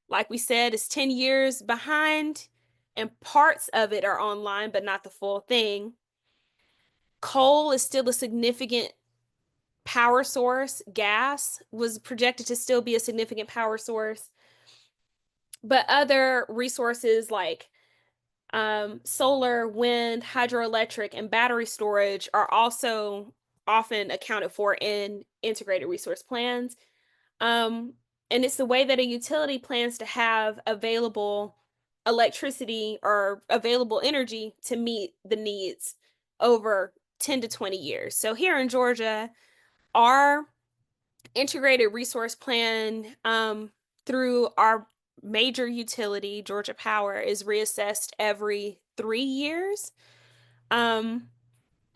[SPEAKER 2] Like we said, it's 10 years behind, and parts of it are online, but not the full thing. Coal is still a significant power source. Gas was projected to still be a significant power source. But other resources like solar, wind, hydroelectric, and battery storage are also often accounted for in integrated resource plans. And it's the way that a utility plans to have available electricity or available energy to meet the needs over 10 to 20 years. So here in Georgia, our integrated resource plan through our major utility, Georgia Power, is reassessed every 3 years.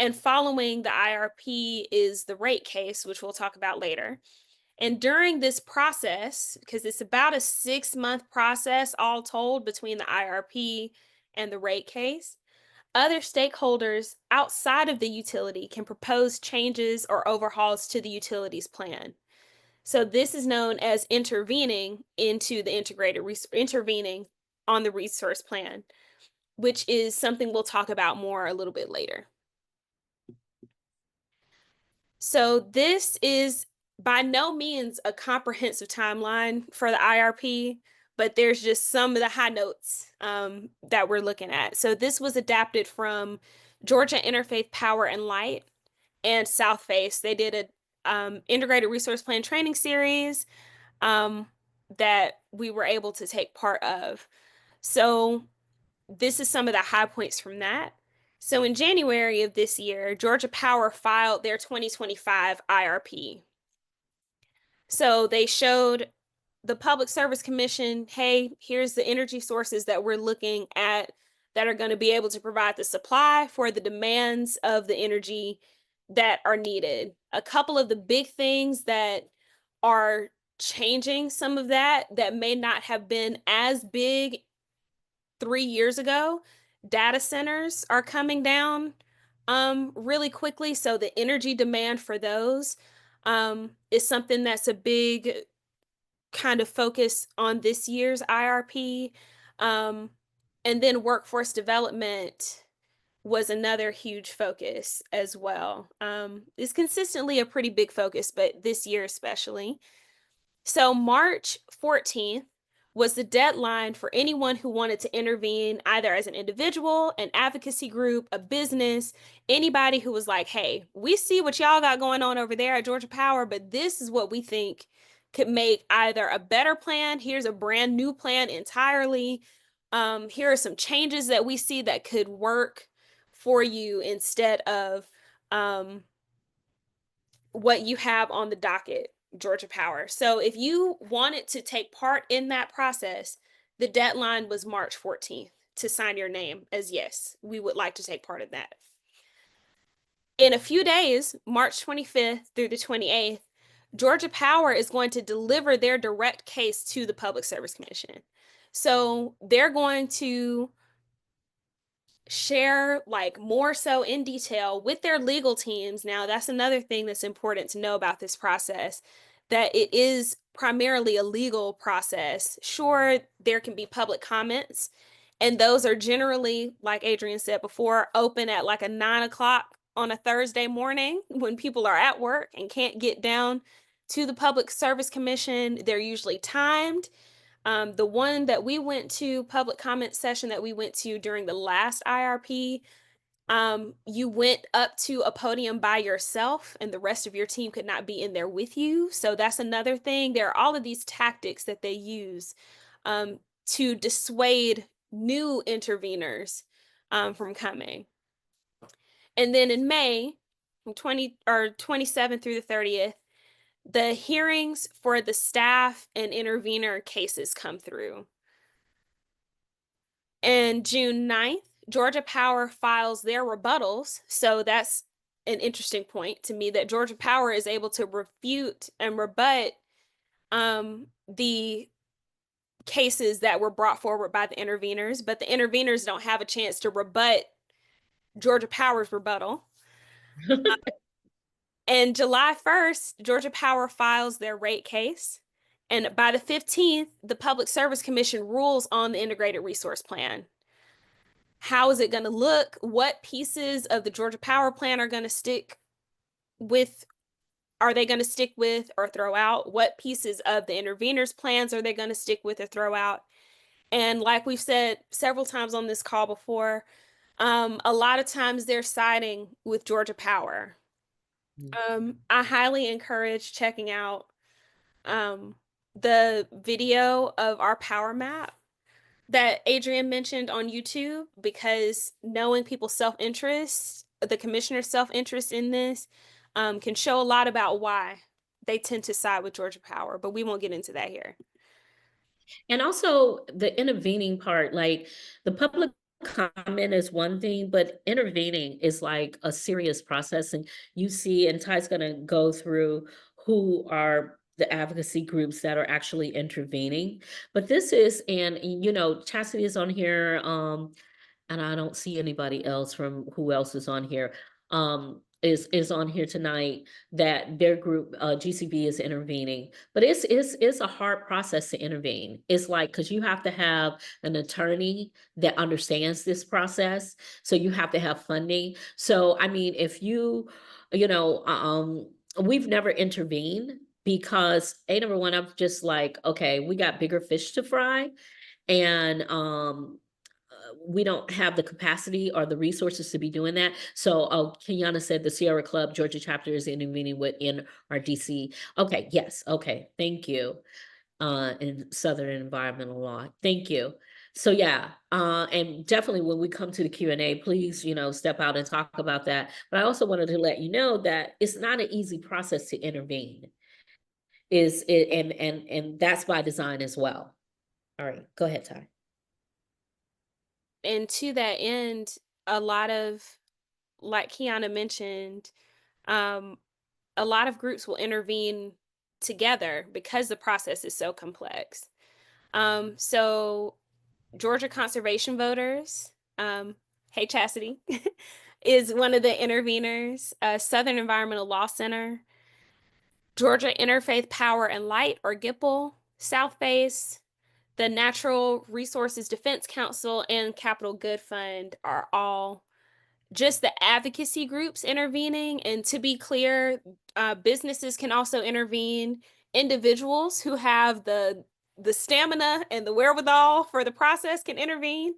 [SPEAKER 2] And following the IRP is the rate case, which we'll talk about later. And during this process, because it's about a 6-month process all told between the IRP and the rate case, other stakeholders outside of the utility can propose changes or overhauls to the utility's plan. So this is known as intervening into the intervening on the resource plan, which is something we'll talk about more a little bit later. So this is by no means a comprehensive timeline for the IRP, but there's just some of the high notes that we're looking at. So this was adapted from Georgia Interfaith Power and Light and South Face. They did a integrated resource plan training series that we were able to take part of. So this is some of the high points from that. So in January of this year, Georgia Power filed their 2025 IRP. So they showed the Public Service Commission, hey, here's the energy sources that we're looking at that are going to be able to provide the supply for the demands of the energy that are needed. A couple of the big things that are changing some of that may not have been as big 3 years ago. Data centers are coming down really quickly. So the energy demand for those is something that's a big kind of focus on this year's IRP. And then workforce development was another huge focus as well. It's consistently a pretty big focus, but this year especially. So March 14th was the deadline for anyone who wanted to intervene, either as an individual, an advocacy group, a business, anybody who was like, hey, we see what y'all got going on over there at Georgia Power, but this is what we think could make either a better plan. Here's a brand new plan entirely. Here are some changes that we see that could work for you instead of what you have on the docket, Georgia Power. So if you wanted to take part in that process, the deadline was March 14th to sign your name as yes, we would like to take part in that. In a few days, March 25th through the 28th, Georgia Power is going to deliver their direct case to the Public Service Commission. So they're going to share like more so in detail with their legal teams. Now, that's another thing that's important to know about this process, that it is primarily a legal process. Sure, there can be public comments, and those are generally, like Adrian said before, open at like a 9 o'clock on a Thursday morning when people are at work and can't get down to the Public Service Commission. They're usually timed. The one that we went to, public comment session that we went to during the last IRP, you went up to a podium by yourself and the rest of your team could not be in there with you. So that's another thing. There are all of these tactics that they use to dissuade new interveners from coming. And then in May, from 27th through the 30th, the hearings for the staff and intervener cases come through. And June 9th, Georgia Power files their rebuttals. So that's an interesting point to me, that Georgia Power is able to refute and rebut the cases that were brought forward by the interveners, but the interveners don't have a chance to rebut Georgia Power's rebuttal. And July 1st, Georgia Power files their rate case. And by the 15th, the Public Service Commission rules on the integrated resource plan. How is it going to look? What pieces of the Georgia Power plan are going to stick with? Are they going to stick with or throw out? What pieces of the interveners' plans are they going to stick with or throw out? And like we've said several times on this call before, a lot of times they're siding with Georgia Power. I highly encourage checking out the video of our power map that Adrian mentioned on YouTube, because knowing people's self-interest, the commissioner's self-interest in this, can show a lot about why they tend to side with Georgia Power, but we won't get into that here.
[SPEAKER 1] And also the intervening part, like the Public comment is one thing, but intervening is like a serious process. And you see, and Ty's gonna go through who are the advocacy groups that are actually intervening. But this is, and you know, Chastity is on here, and I don't see anybody else from who else is on here. Is on here tonight, that their group, GCB, is intervening, but it's a hard process to intervene. It's like, because you have to have an attorney that understands this process, so you have to have funding. So I mean, if you know, we've never intervened because number one, I'm just like, okay, we got bigger fish to fry, and we don't have the capacity or the resources to be doing that. So Kenyana said the Sierra Club Georgia chapter is intervening with NRDC. Okay, yes, okay, thank you. In Southern Environmental Law, thank you. So yeah, and definitely when we come to the Q&A, please, you know, step out and talk about that. But I also wanted to let you know that it's not an easy process to intervene. Is it, and that's by design as well. All right, go ahead, Ty.
[SPEAKER 2] And to that end, a lot of, like Kiana mentioned, a lot of groups will intervene together because the process is so complex. So Georgia Conservation Voters, hey Chastity, is one of the interveners. Southern Environmental Law Center, Georgia Interfaith Power and Light, or GIPL, South Base, the Natural Resources Defense Council, and Capital Good Fund are all just the advocacy groups intervening. And to be clear, businesses can also intervene. Individuals who have the stamina and the wherewithal for the process can intervene.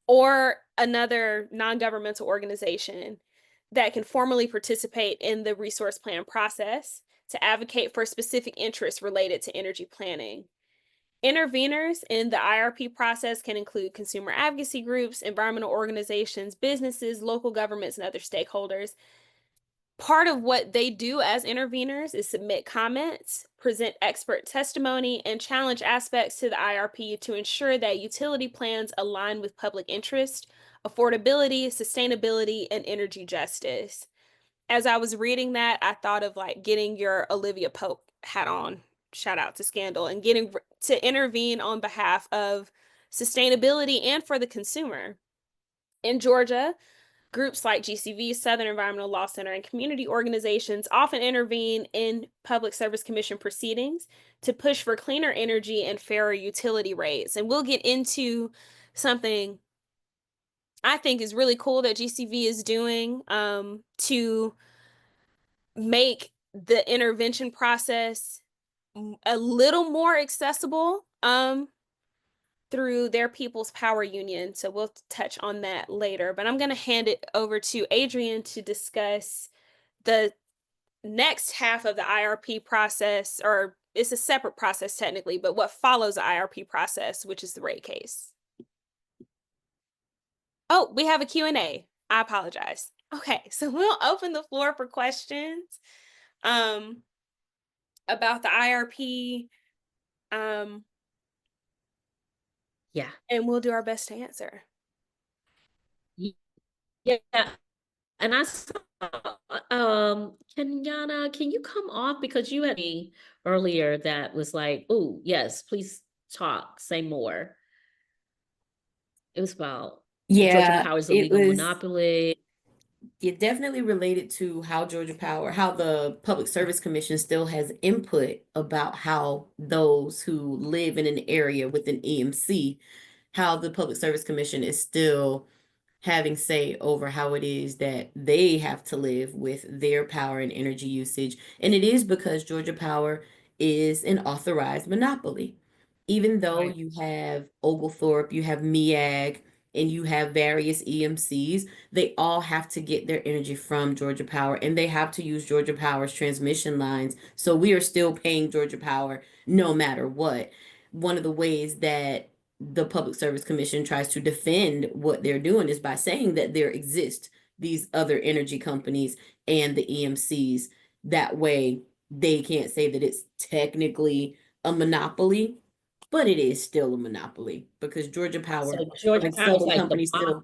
[SPEAKER 2] Or another non-governmental organization that can formally participate in the resource plan process to advocate for specific interests related to energy planning. Interveners in the IRP process can include consumer advocacy groups, environmental organizations, businesses, local governments, and other stakeholders. Part of what they do as interveners is submit comments, present expert testimony, and challenge aspects to the IRP to ensure that utility plans align with public interest, affordability, sustainability, and energy justice. As I was reading that, I thought of like getting your Olivia Pope hat on, shout out to Scandal, and getting to intervene on behalf of sustainability and for the consumer. In Georgia, groups like GCV, Southern Environmental Law Center, and community organizations often intervene in Public Service Commission proceedings to push for cleaner energy and fairer utility rates. And we'll get into something I think is really cool that GCV is doing to make the intervention process a little more accessible through their People's Power Union. So we'll touch on that later, but I'm going to hand it over to Adrian to discuss the next half of the IRP process, or it's a separate process technically, but what follows the IRP process, which is the rate case. Oh, we have a Q&A. I apologize. Okay, so we'll open the floor for questions about the IRP.
[SPEAKER 1] Yeah.
[SPEAKER 2] And we'll do our best to answer.
[SPEAKER 1] Yeah. And I saw, Kenyana, can you come off, because you had me earlier that was like, oh, yes, please talk, say more. It was about Georgia Power's illegal monopoly.
[SPEAKER 3] It definitely related to how Georgia Power, how the Public Service Commission still has input about how those who live in an area with an EMC, how the Public Service Commission is still having say over how it is that they have to live with their power and energy usage. And it is because Georgia Power is an authorized monopoly. Even though
[SPEAKER 1] Right.
[SPEAKER 3] you have Oglethorpe, you have MEAG, and you have various EMCs, they all have to get their energy from Georgia Power, and they have to use Georgia Power's transmission lines. So we are still paying Georgia Power no matter what. One of the ways that the Public Service Commission tries to defend what they're doing is by saying that there exist these other energy companies and the EMCs. That way they can't say that it's technically a monopoly, but it is still a monopoly because Georgia Power
[SPEAKER 1] So Georgia
[SPEAKER 3] and
[SPEAKER 1] Power is
[SPEAKER 3] Southern
[SPEAKER 1] like the
[SPEAKER 3] Company still,
[SPEAKER 1] mob.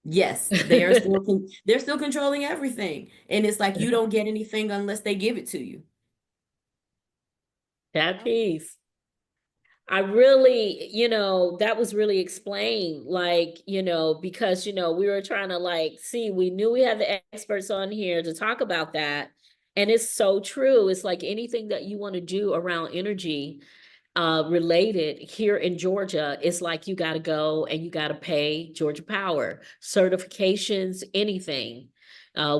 [SPEAKER 3] yes, they are still they're still controlling everything. And it's like you don't get anything unless they give it to you.
[SPEAKER 1] That piece. I really, that was really explained, like, because, we were trying to like, see, we knew we had the experts on here to talk about that. And it's so true. It's like anything that you want to do around energy related here in Georgia, it's like you got to go and you got to pay Georgia Power, certifications, anything.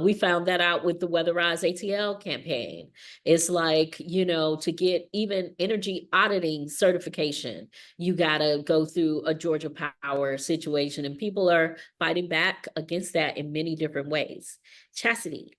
[SPEAKER 1] We found that out with the Weatherize ATL campaign. It's like, to get even energy auditing certification, you got to go through a Georgia Power situation, and people are fighting back against that in many different ways. Chastity.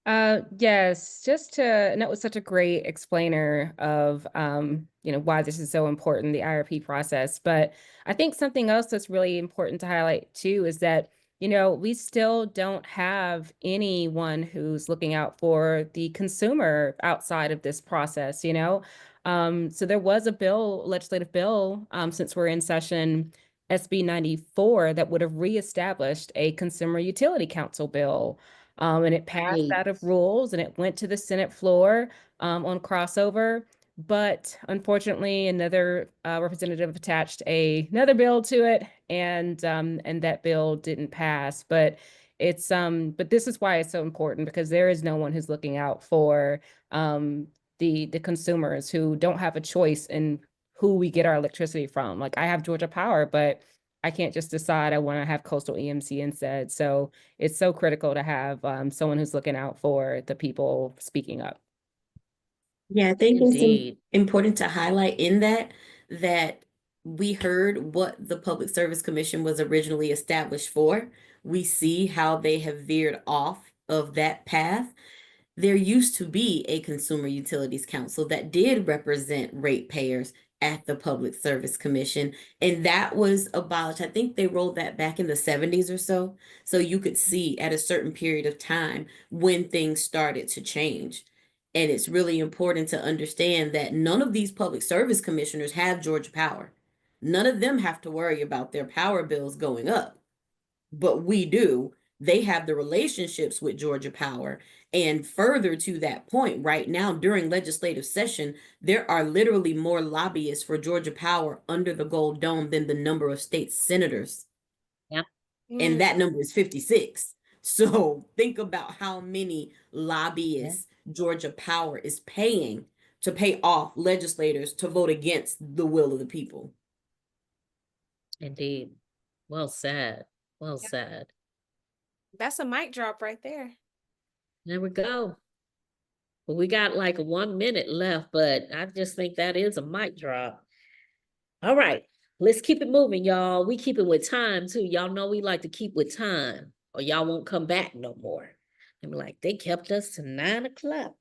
[SPEAKER 4] Yes, and that was such a great explainer of, why this is so important, the IRP process. But I think something else that's really important to highlight too is that, we still don't have anyone who's looking out for the consumer outside of this process, So there was a legislative bill, since we're in session, SB 94, that would have reestablished a Consumer Utility Council bill. And it passed out of rules and it went to the Senate floor on crossover. But unfortunately, another representative attached another bill to it, and that bill didn't pass. But but this is why it's so important, because there is no one who's looking out for the consumers who don't have a choice in who we get our electricity from. Like, I have Georgia Power, but I can't just decide I want to have Coastal EMC instead. So it's so critical to have someone who's looking out for the people speaking up.
[SPEAKER 3] Yeah, I think
[SPEAKER 1] Indeed.
[SPEAKER 3] it's important to highlight in that we heard what the Public Service Commission was originally established for. We see how they have veered off of that path. There used to be a Consumer Utilities Council that did represent ratepayers at the Public Service Commission, and that was abolished. I think they rolled that back in the 70s or so. So you could see at a certain period of time when things started to change. And it's really important to understand that none of these public service commissioners have Georgia Power. None of them have to worry about their power bills going up, but we do. They have the relationships with Georgia Power. And further to that point, right now during legislative session, there are literally more lobbyists for Georgia Power under the Gold Dome than the number of state senators.
[SPEAKER 1] Yep.
[SPEAKER 3] And that number is 56. So think about how many lobbyists Georgia Power is paying to pay off legislators to vote against the will of the people.
[SPEAKER 1] Indeed. Well said. Well said.
[SPEAKER 2] That's a mic drop right there.
[SPEAKER 1] There we go. Well, we got like 1 minute left, but I just think that is a mic drop. All right, let's keep it moving, y'all. We keep it with time too. Y'all know we like to keep with time, or y'all won't come back no more. I'm like, they kept us to 9 o'clock.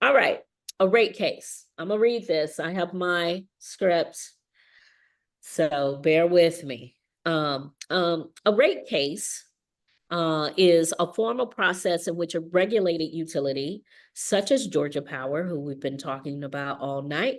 [SPEAKER 1] All right, a rate case. I'm gonna read this. I have my script, so bear with me. A rate case is a formal process in which a regulated utility, such as Georgia Power, who we've been talking about all night,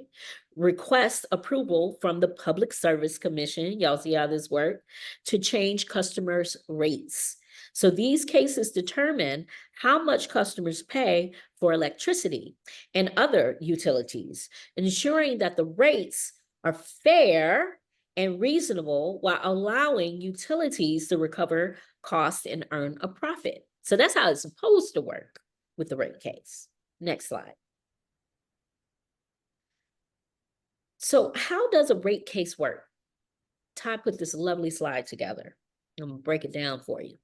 [SPEAKER 1] requests approval from the Public Service Commission, y'all see how this works, to change customers' rates. So these cases determine how much customers pay for electricity and other utilities, ensuring that the rates are fair and reasonable while allowing utilities to recover costs and earn a profit. So that's how it's supposed to work with the rate case. Next slide. So how does a rate case work? Ty put this lovely slide together. I'm gonna break it down for you.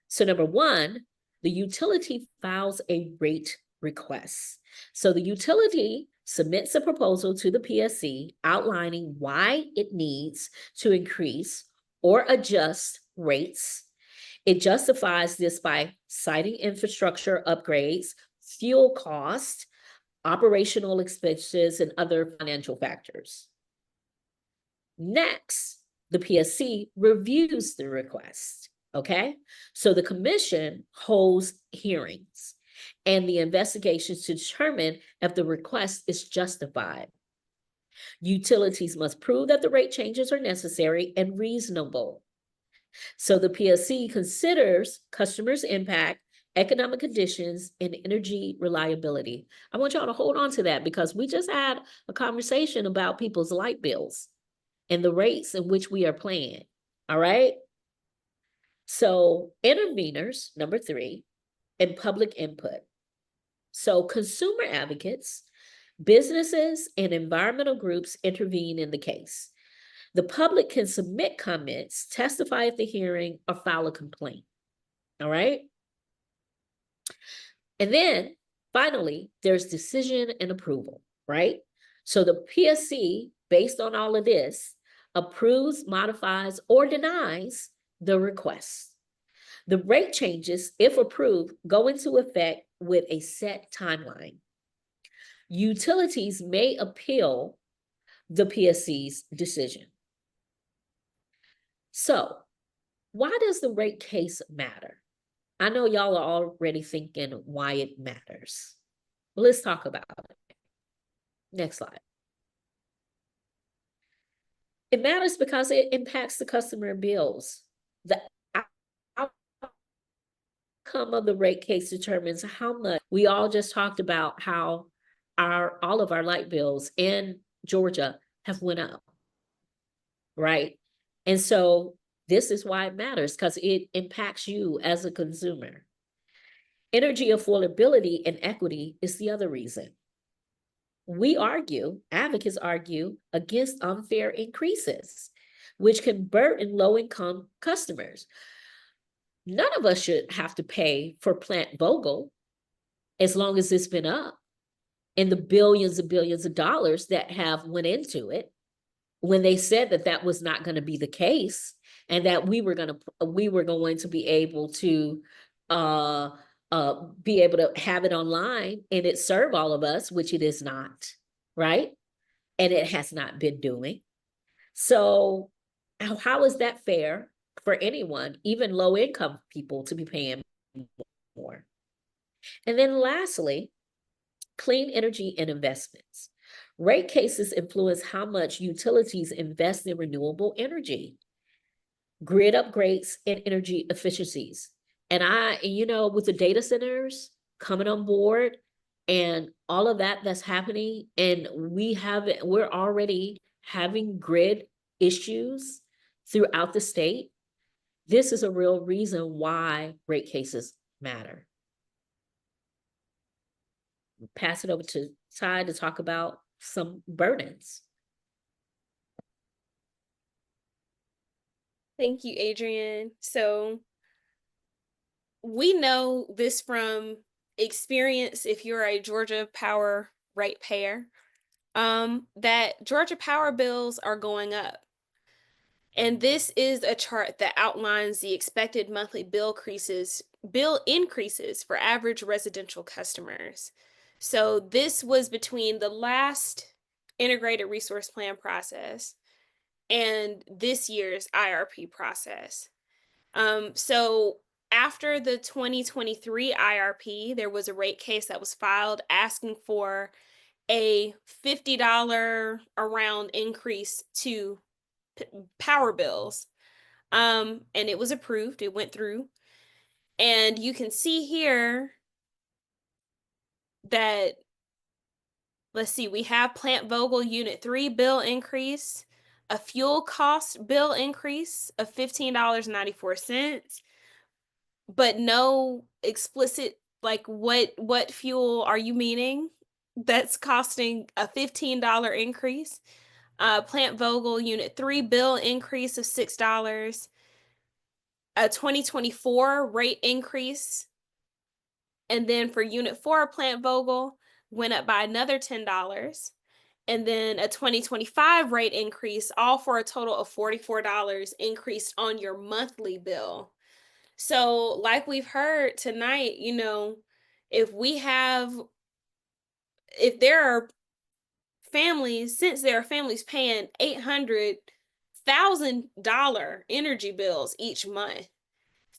[SPEAKER 1] So number one, the utility files a rate request. So the utility submits a proposal to the PSC outlining why it needs to increase or adjust rates. It justifies this by citing infrastructure upgrades, fuel cost, operational expenses, and other financial factors. Next, the PSC reviews the request. Okay, so the commission holds hearings and the investigations to determine if the request is justified. Utilities must prove that the rate changes are necessary and reasonable. So the PSC considers customers' impact, economic conditions, and energy reliability. I want y'all to hold on to that because we just had a conversation about people's light bills and the rates in which we are paying. All right. So interveners, number 3, and public input. So consumer advocates, businesses, and environmental groups intervene in the case. The public can submit comments, testify at the hearing, or file a complaint. All right. And then finally, there's decision and approval, right? So the PSC, based on all of this, approves, modifies, or denies the request. The rate changes, if approved, go into effect with a set timeline. Utilities may appeal the PSC's decision. So, why does the rate case matter? I know y'all are already thinking why it matters. Well, let's talk about it. Next slide. It matters because it impacts the customer bills. The outcome of the rate case determines how much. We all just talked about how all of our light bills in Georgia have went up, right? And so this is why it matters, because it impacts you as a consumer. Energy affordability and equity is the other reason. Advocates argue against unfair increases, which can burden low-income customers. None of us should have to pay for Plant Vogel as long as it's been up, and the billions and billions of dollars that have went into it, when they said that that was not going to be the case, and that we were going to be able to have it online and it serve all of us, which it is not, right? And it has not been doing. So how is that fair for anyone, even low income people, to be paying more? And then lastly, clean energy and investments. Rate cases influence how much utilities invest in renewable energy, grid upgrades, and energy efficiencies. And with the data centers coming on board and all of that that's happening, and we're already having grid issues throughout the state. This is a real reason why rate cases matter. Pass it over to Ty to talk about some burdens.
[SPEAKER 2] Thank you, Adrienne. So we know this from experience, if you're a Georgia Power ratepayer, that Georgia Power bills are going up. And this is a chart that outlines the expected monthly bill increases for average residential customers. So this was between the last integrated resource plan process and this year's IRP process. So after the 2023 IRP, there was a rate case that was filed asking for a $50 around increase to power bills. And it was approved, it went through. And you can see here that, let's see, we have Plant Vogel Unit 3 bill increase, a fuel cost bill increase of $15.94, but no explicit, like what fuel are you meaning that's costing a $15 increase. Plant Vogel Unit 3 bill increase of $6, a 2024 rate increase, and then for Unit 4 Plant Vogel went up by another $10, and then a 2025 rate increase, all for a total of $44 increased on your monthly bill. So like we've heard tonight, if there are families paying $800,000 energy bills each month,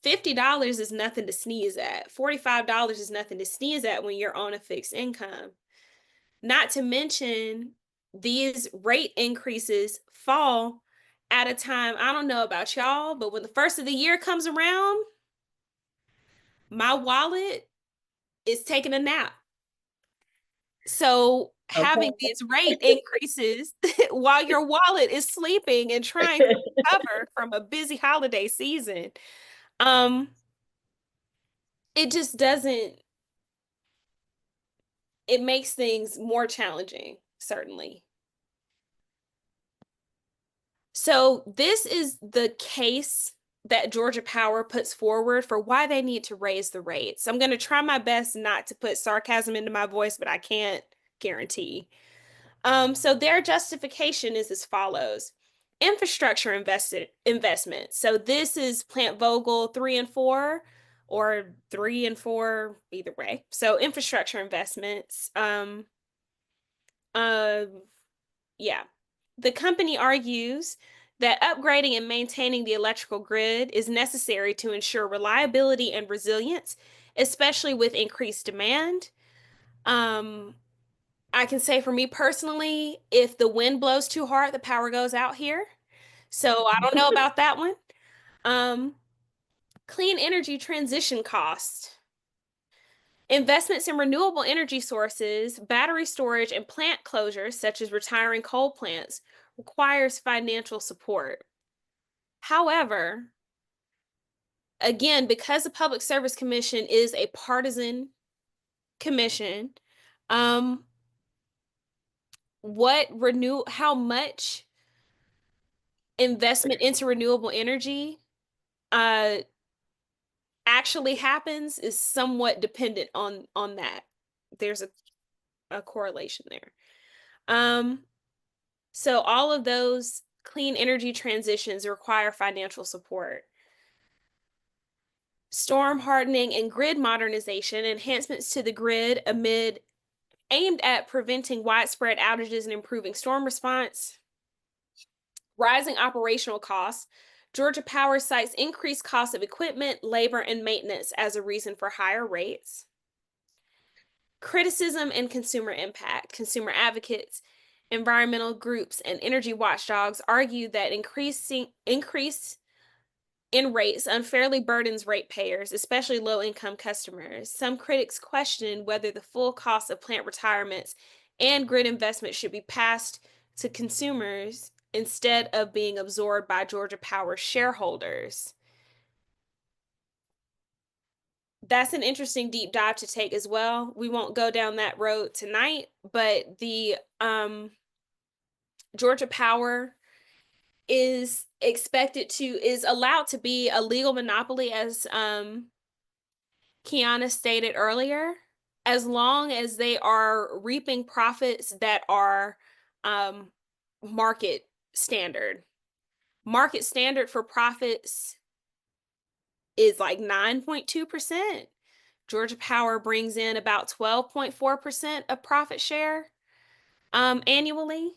[SPEAKER 2] $50 is nothing to sneeze at. $45 is nothing to sneeze at when you're on a fixed income. Not to mention, these rate increases fall at a time, I don't know about y'all, but when the first of the year comes around, my wallet is taking a nap. So having these rate increases while your wallet is sleeping and trying to recover from a busy holiday season, it just doesn't, it makes things more challenging, certainly. So this is the case that Georgia Power puts forward for why they need to raise the rates. I'm going to try my best not to put sarcasm into my voice, but I can't guarantee. So their justification is as follows. Infrastructure investment. So this is Plant Vogel 3 and 4, or 3 and 4, either way. So infrastructure investments. Yeah. The company argues that upgrading and maintaining the electrical grid is necessary to ensure reliability and resilience, especially with increased demand. I can say for me personally, if the wind blows too hard, the power goes out here. So I don't know about that one. Clean energy transition cost. Investments in renewable energy sources, battery storage, and plant closures, such as retiring coal plants, requires financial support. However, again, because the Public Service Commission is a partisan commission, how much investment into renewable energy actually happens is somewhat dependent on that. There's a correlation there. So all of those clean energy transitions require financial support. Storm hardening and grid modernization, enhancements to the grid aimed at preventing widespread outages and improving storm response. Rising operational costs. Georgia Power cites increased costs of equipment, labor, and maintenance as a reason for higher rates. Criticism and consumer impact. Consumer advocates, environmental groups, and energy watchdogs argue that increase in rates unfairly burdens ratepayers, especially low-income customers. Some critics question whether the full cost of plant retirements and grid investment should be passed to consumers instead of being absorbed by Georgia Power shareholders. That's an interesting deep dive to take as well. We won't go down that road tonight, but the Georgia Power is allowed to be a legal monopoly, as Kiana stated earlier, as long as they are reaping profits that are market standard. Market standard for profits is like 9.2%. Georgia Power brings in about 12.4% of profit share annually.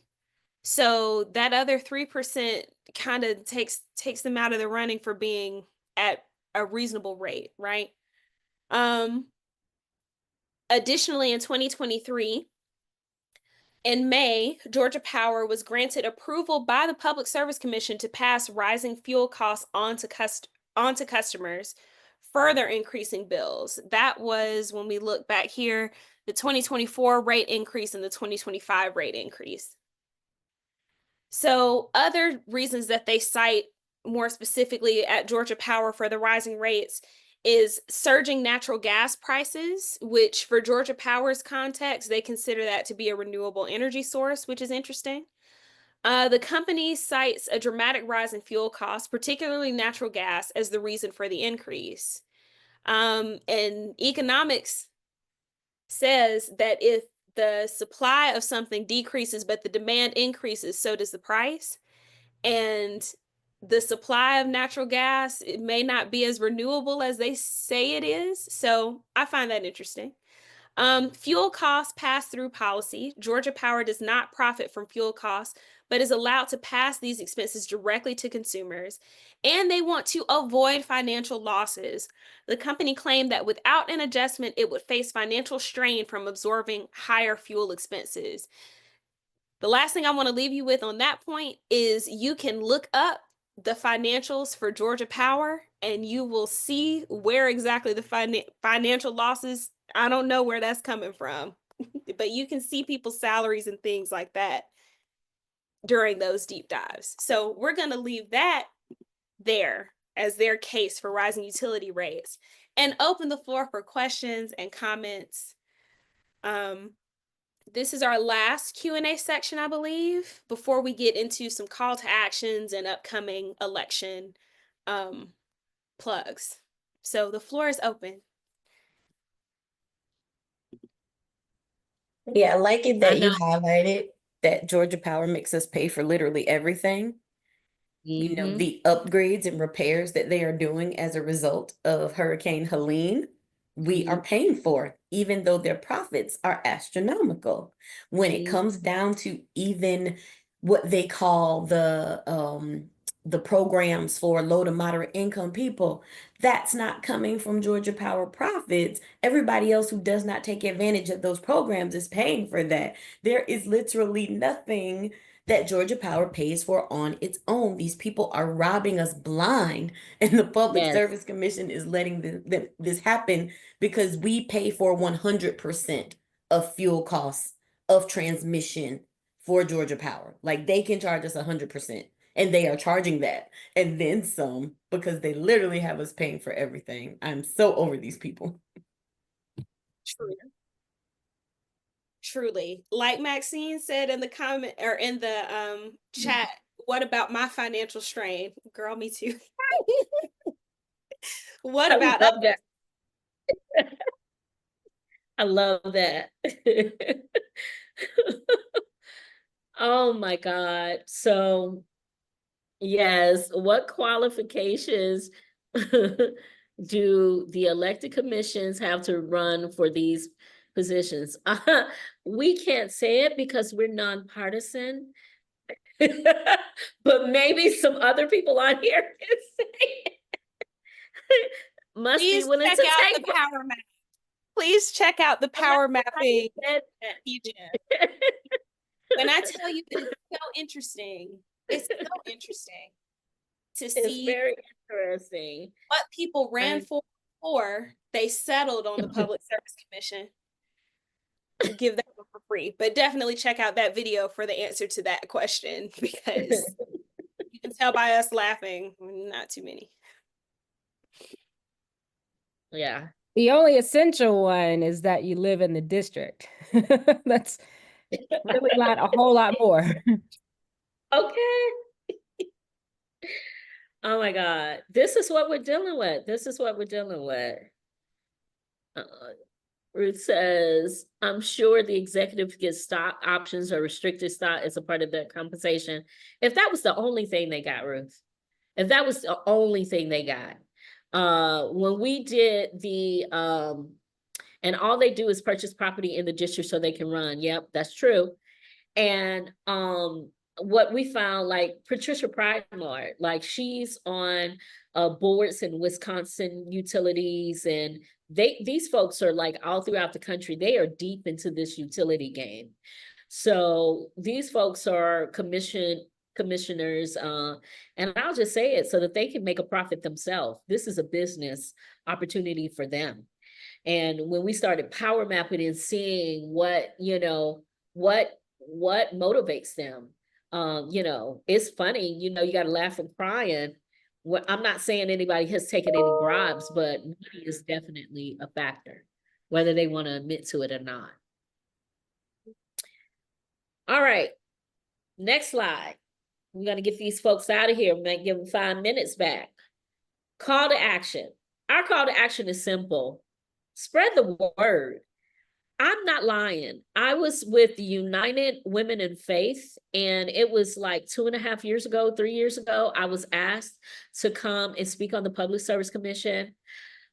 [SPEAKER 2] So that other 3% kind of takes them out of the running for being at a reasonable rate, right? Additionally, in 2023, in May, Georgia Power was granted approval by the Public Service Commission to pass rising fuel costs onto customers, further increasing bills. That was, when we look back here, the 2024 rate increase and the 2025 rate increase. So other reasons that they cite more specifically at Georgia Power for the rising rates is surging natural gas prices, which for Georgia Power's context, they consider that to be a renewable energy source, which is interesting. The company cites a dramatic rise in fuel costs, particularly natural gas, as the reason for the increase. And economics says that if the supply of something decreases, but the demand increases, so does the price. And the supply of natural gas, it may not be as renewable as they say it is. So I find that interesting. Fuel costs pass-through policy. Georgia Power does not profit from fuel costs, but is allowed to pass these expenses directly to consumers, and they want to avoid financial losses. The company claimed that without an adjustment, it would face financial strain from absorbing higher fuel expenses. The last thing I want to leave you with on that point is you can look up the financials for Georgia Power and you will see where exactly the financial losses, I don't know where that's coming from, but you can see people's salaries and things like that during those deep dives. So we're going to leave that there as their case for rising utility rates and open the floor for questions and comments. This is our last Q&A section, I believe, before we get into some call to actions and upcoming election plugs. So the floor is open.
[SPEAKER 3] Yeah, I like it that you highlighted that Georgia Power makes us pay for literally everything. You know, the upgrades and repairs that they are doing as a result of Hurricane Helene, we are paying for, even though their profits are astronomical. When it comes down to even what they call the programs for low to moderate income people, that's not coming from Georgia Power profits. Everybody else who does not take advantage of those programs is paying for that. There is literally nothing that Georgia Power pays for on its own. These people are robbing us blind, and the Public Service Commission is letting this happen because we pay for 100% of fuel costs of transmission for Georgia Power. Like, they can charge us 100%, and they are charging that and then some, because they literally have us paying for everything. I'm so over these people.
[SPEAKER 2] Truly, like Maxine said in the comment or in the chat, what about my financial strain? Girl, me too. What about
[SPEAKER 1] that? I love that. Oh my God. So yes, what qualifications do the elected commissions have to run for these positions? We can't say it because we're nonpartisan, but maybe some other people on here can say it. Must
[SPEAKER 2] Please
[SPEAKER 1] be willing
[SPEAKER 2] check
[SPEAKER 1] to
[SPEAKER 2] out
[SPEAKER 1] take
[SPEAKER 2] the power map. Please check out the power mapping. When I tell you, it's so interesting. It's so interesting to see.
[SPEAKER 1] It's very interesting
[SPEAKER 2] what people ran for before they settled on the Public Service Commission. Give that one for free, but definitely check out that video for the answer to that question, because you can tell by us laughing, not too many.
[SPEAKER 1] Yeah.
[SPEAKER 4] The only essential one is that you live in the district. That's really not a whole lot more.
[SPEAKER 1] Okay. Oh my God. This is what we're dealing with. This is what we're dealing with. Ruth says, I'm sure the executive gets stock options or restricted stock as a part of their compensation. If that was the only thing they got, Ruth, if that was the only thing they got. When we did the, and all they do is purchase property in the district so they can run. Yep, that's true. And what we found, like Patricia Pridemore, like she's on boards in Wisconsin utilities, and these folks are like all throughout the country. They are deep into this utility game. So these folks are commissioners, and I'll just say it so that they can make a profit themselves. This is a business opportunity for them. And when we started power mapping and seeing what, you know, what motivates them, you know, it's funny, you know, you got to laugh and crying. I'm not saying anybody has taken any bribes, but money is definitely a factor, whether they want to admit to it or not. All right, next slide. We're going to get these folks out of here. We might give them 5 minutes back. Call to action. Our call to action is simple. Spread the word. I'm not lying. I was with the United Women in Faith, and it was like 2.5 years ago, 3 years ago, I was asked to come and speak on the Public Service Commission.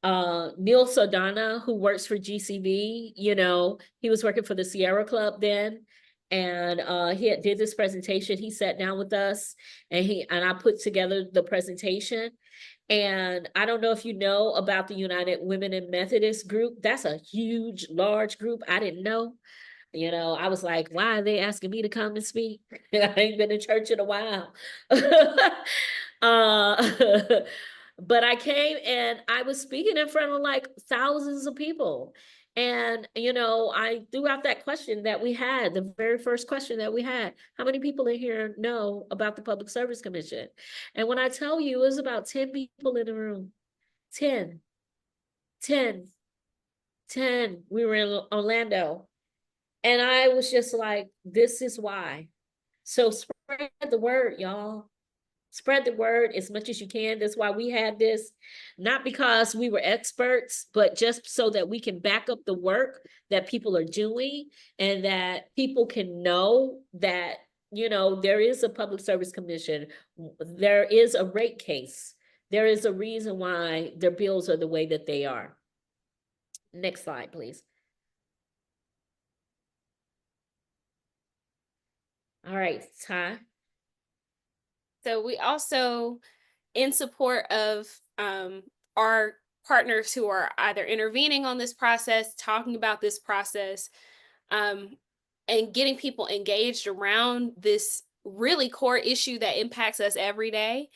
[SPEAKER 1] Neil Saldana, who works for GCV, you know, he was working for the Sierra Club then, and he did this presentation. He sat down with us, and I put together the presentation. And I don't know if you know about the United Women in Methodist group. That's a huge, large group. I didn't know. You know, I was like, why are they asking me to come and speak? I ain't been in church in a while. But I came and I was speaking in front of like thousands of people. And, you know, I threw out that question that we had, the very first question that we had. How many people in here know about the Public Service Commission? And when I tell you, it was about 10 people in the room. 10. We were in Orlando. And I was just like, this is why. So spread the word, y'all. Spread the word as much as you can. That's why we had this, not because we were experts, but just so that we can back up the work that people are doing and that people can know that, you know, there is a Public Service Commission. There is a rate case. There is a reason why their bills are the way that they are. Next slide, please. All right, Ty.
[SPEAKER 2] So we also, in support of our partners who are either intervening on this process, talking about this process, and getting people engaged around this really core issue that impacts us every day,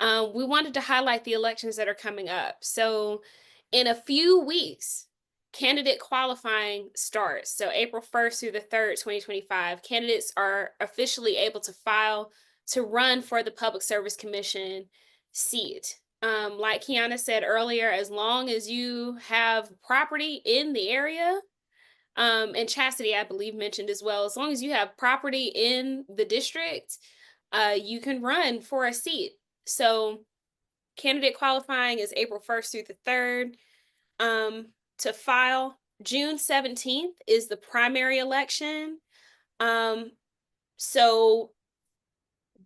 [SPEAKER 2] we wanted to highlight the elections that are coming up. So in a few weeks, candidate qualifying starts. So April 1st through the 3rd, 2025, candidates are officially able to file to run for the Public Service Commission seat. Like Kiana said earlier, as long as you have property in the area, and Chastity, I believe, mentioned as well, as long as you have property in the district, you can run for a seat. So candidate qualifying is April 1st through the 3rd. To file, June 17th is the primary election. So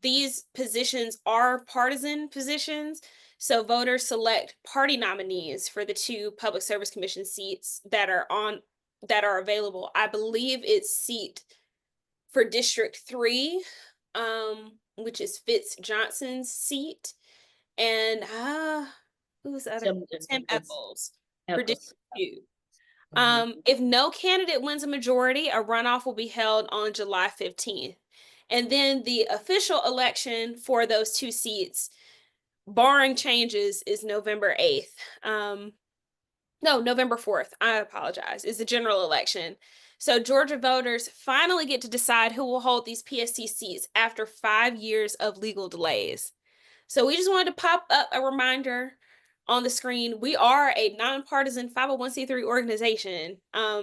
[SPEAKER 2] these positions are partisan positions. So voters select party nominees for the 2 Public Service Commission seats that are available. I believe it's seat for District 3, which is Fitz Johnson's seat, and who's the other? Tim Eccles for District 2. If no candidate wins a majority, a runoff will be held on July 15th. And then the official election for those 2 seats, barring changes, is November 8th. No, November 4th, I apologize, is the general election. So Georgia voters finally get to decide who will hold these PSC seats after 5 years of legal delays. So we just wanted to pop up a reminder on the screen. We are a nonpartisan 501c3 organization.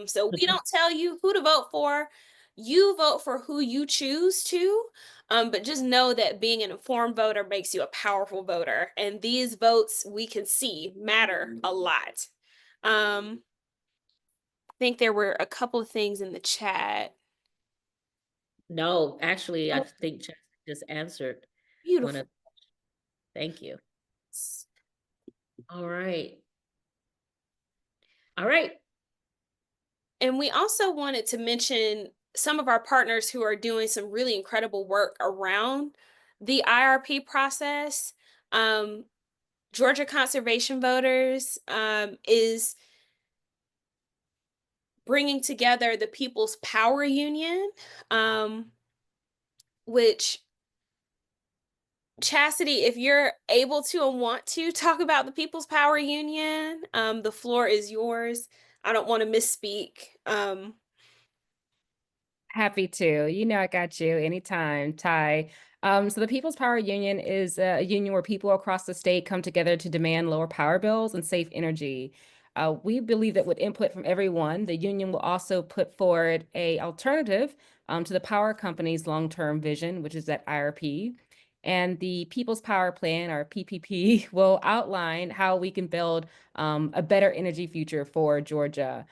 [SPEAKER 2] So we don't tell you who to vote for. You vote for who you choose to, but just know that being an informed voter makes you a powerful voter. And these votes, we can see, matter a lot. I think there were a couple of things in the chat.
[SPEAKER 1] No, actually, I think Chastity just answered.
[SPEAKER 2] Beautiful.
[SPEAKER 1] Thank you. All right. All right.
[SPEAKER 2] And we also wanted to mention some of our partners who are doing some really incredible work around the IRP process. Georgia Conservation Voters is bringing together the People's Power Union, which, Chastity, if you're able to and want to talk about the People's Power Union, the floor is yours. I don't want to misspeak.
[SPEAKER 4] Happy to. You know, I got you anytime, Ty. So the People's Power Union is a union where people across the state come together to demand lower power bills and safe energy. We believe that with input from everyone, the union will also put forward a alternative to the power company's long-term vision, which is that IRP. And the People's Power Plan, or PPP, will outline how we can build a better energy future for Georgia.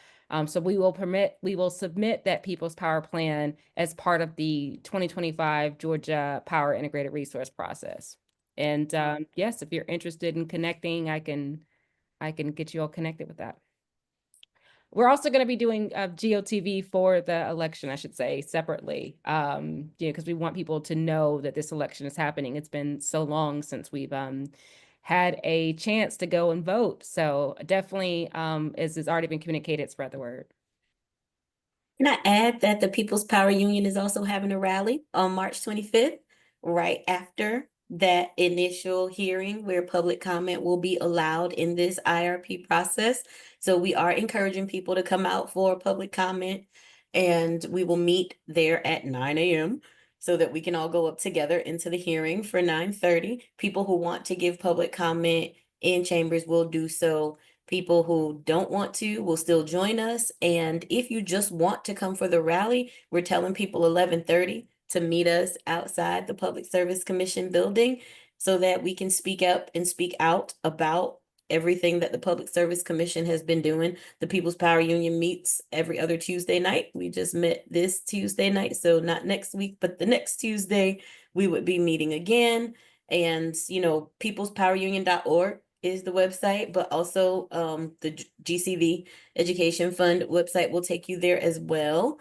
[SPEAKER 4] So we will submit that People's Power Plan as part of the 2025 Georgia Power Integrated Resource Process. And yes, if you're interested in connecting, I can get you all connected with that. we're also going to be doing GOTV for the election, I should say, separately, because we want people to know that this election is happening. It's been so long since we've had a chance to go and vote. So definitely, as has already been communicated, spread the word.
[SPEAKER 3] Can I add that the People's Power Union is also having a rally on March 25th, right after that initial hearing where public comment will be allowed in this IRP process. So we are encouraging people to come out for public comment, and we will meet there at 9 a.m. so that we can all go up together into the hearing for 9:30. People who want to give public comment in chambers will do so. People who don't want to will still join us. And if you just want to come for the rally, we're telling people 11:30 to meet us outside the Public Service Commission building so that we can speak up and speak out about everything that the Public Service Commission has been doing. The People's Power Union meets every other Tuesday night. We just met this Tuesday night, so not next week, but the next Tuesday we would be meeting again. And, peoplespowerunion.org is the website, but also the GCV Education Fund website will take you there as well.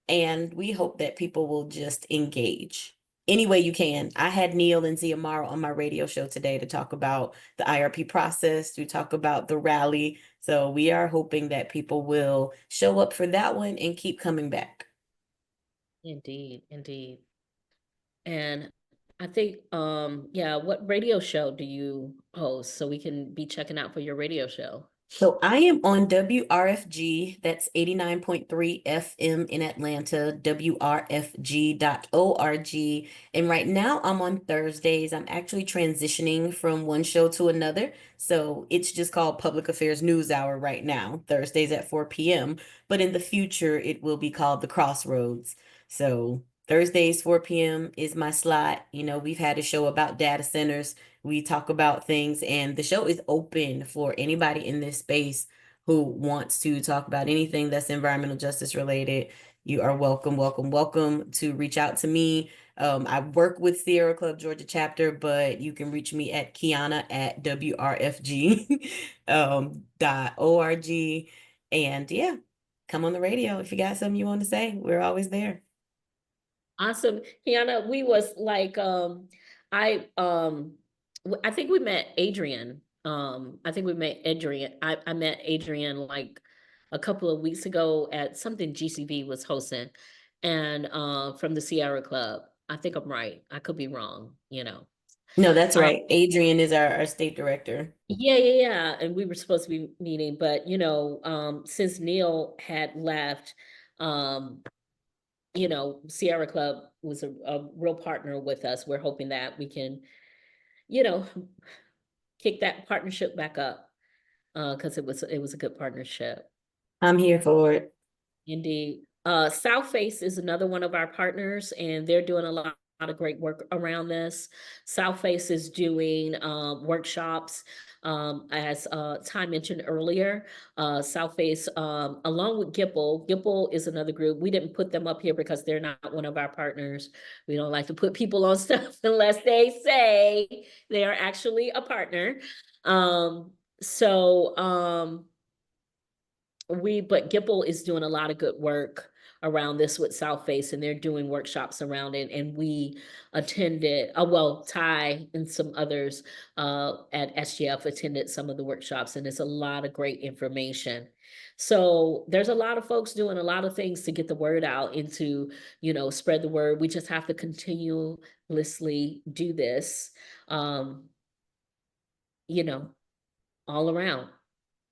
[SPEAKER 3] And we hope that people will just engage any way you can. I had Neil and Ziamara on my radio show today to talk about the IRP process, to talk about the rally. So we are hoping that people will show up for that one and keep coming back.
[SPEAKER 1] Indeed, indeed. And I think, what radio show do you host so we can be checking out for your radio show?
[SPEAKER 3] So I am on WRFG, that's 89.3 FM in Atlanta, WRFG.org. And right now I'm on Thursdays. I'm actually transitioning from one show to another. So it's just called Public Affairs News Hour right now, Thursdays at 4 p.m. But in the future, it will be called The Crossroads. So Thursdays, 4 p.m. is my slot. We've had a show about data centers. We talk about things, and the show is open for anybody in this space who wants to talk about anything that's environmental justice related. You are welcome, welcome, welcome to reach out to me. I work with Sierra Club Georgia chapter, but you can reach me at Kiana@WRFG.org. And yeah, come on the radio if you got something you want to say. We're always there.
[SPEAKER 1] Awesome. Kiana, we was like, I think we met Adrian. I think we met Adrian. I met Adrian like a couple of weeks ago at something GCV was hosting, and from the Sierra Club. I think I'm right. I could be wrong,
[SPEAKER 3] No, that's right. Adrian is our state director.
[SPEAKER 1] Yeah. And we were supposed to be meeting, but since Neil had left, Sierra Club was a real partner with us. We're hoping that we can, kick that partnership back up, because it was a good partnership.
[SPEAKER 3] I'm here for it.
[SPEAKER 1] Indeed. South Face is another one of our partners, and they're doing a lot of great work around this. South Face is doing workshops, as Ty mentioned earlier. South Face, along with GIPL is another group. We didn't put them up here because they're not one of our partners. We don't like to put people on stuff unless they say they are actually a partner. But GIPL is doing a lot of good work around this with South Face, and they're doing workshops around it. And we attended, Ty and some others at SGF attended some of the workshops, and it's a lot of great information. So there's a lot of folks doing a lot of things to get the word out and to, spread the word. We just have to continuously do this, all around.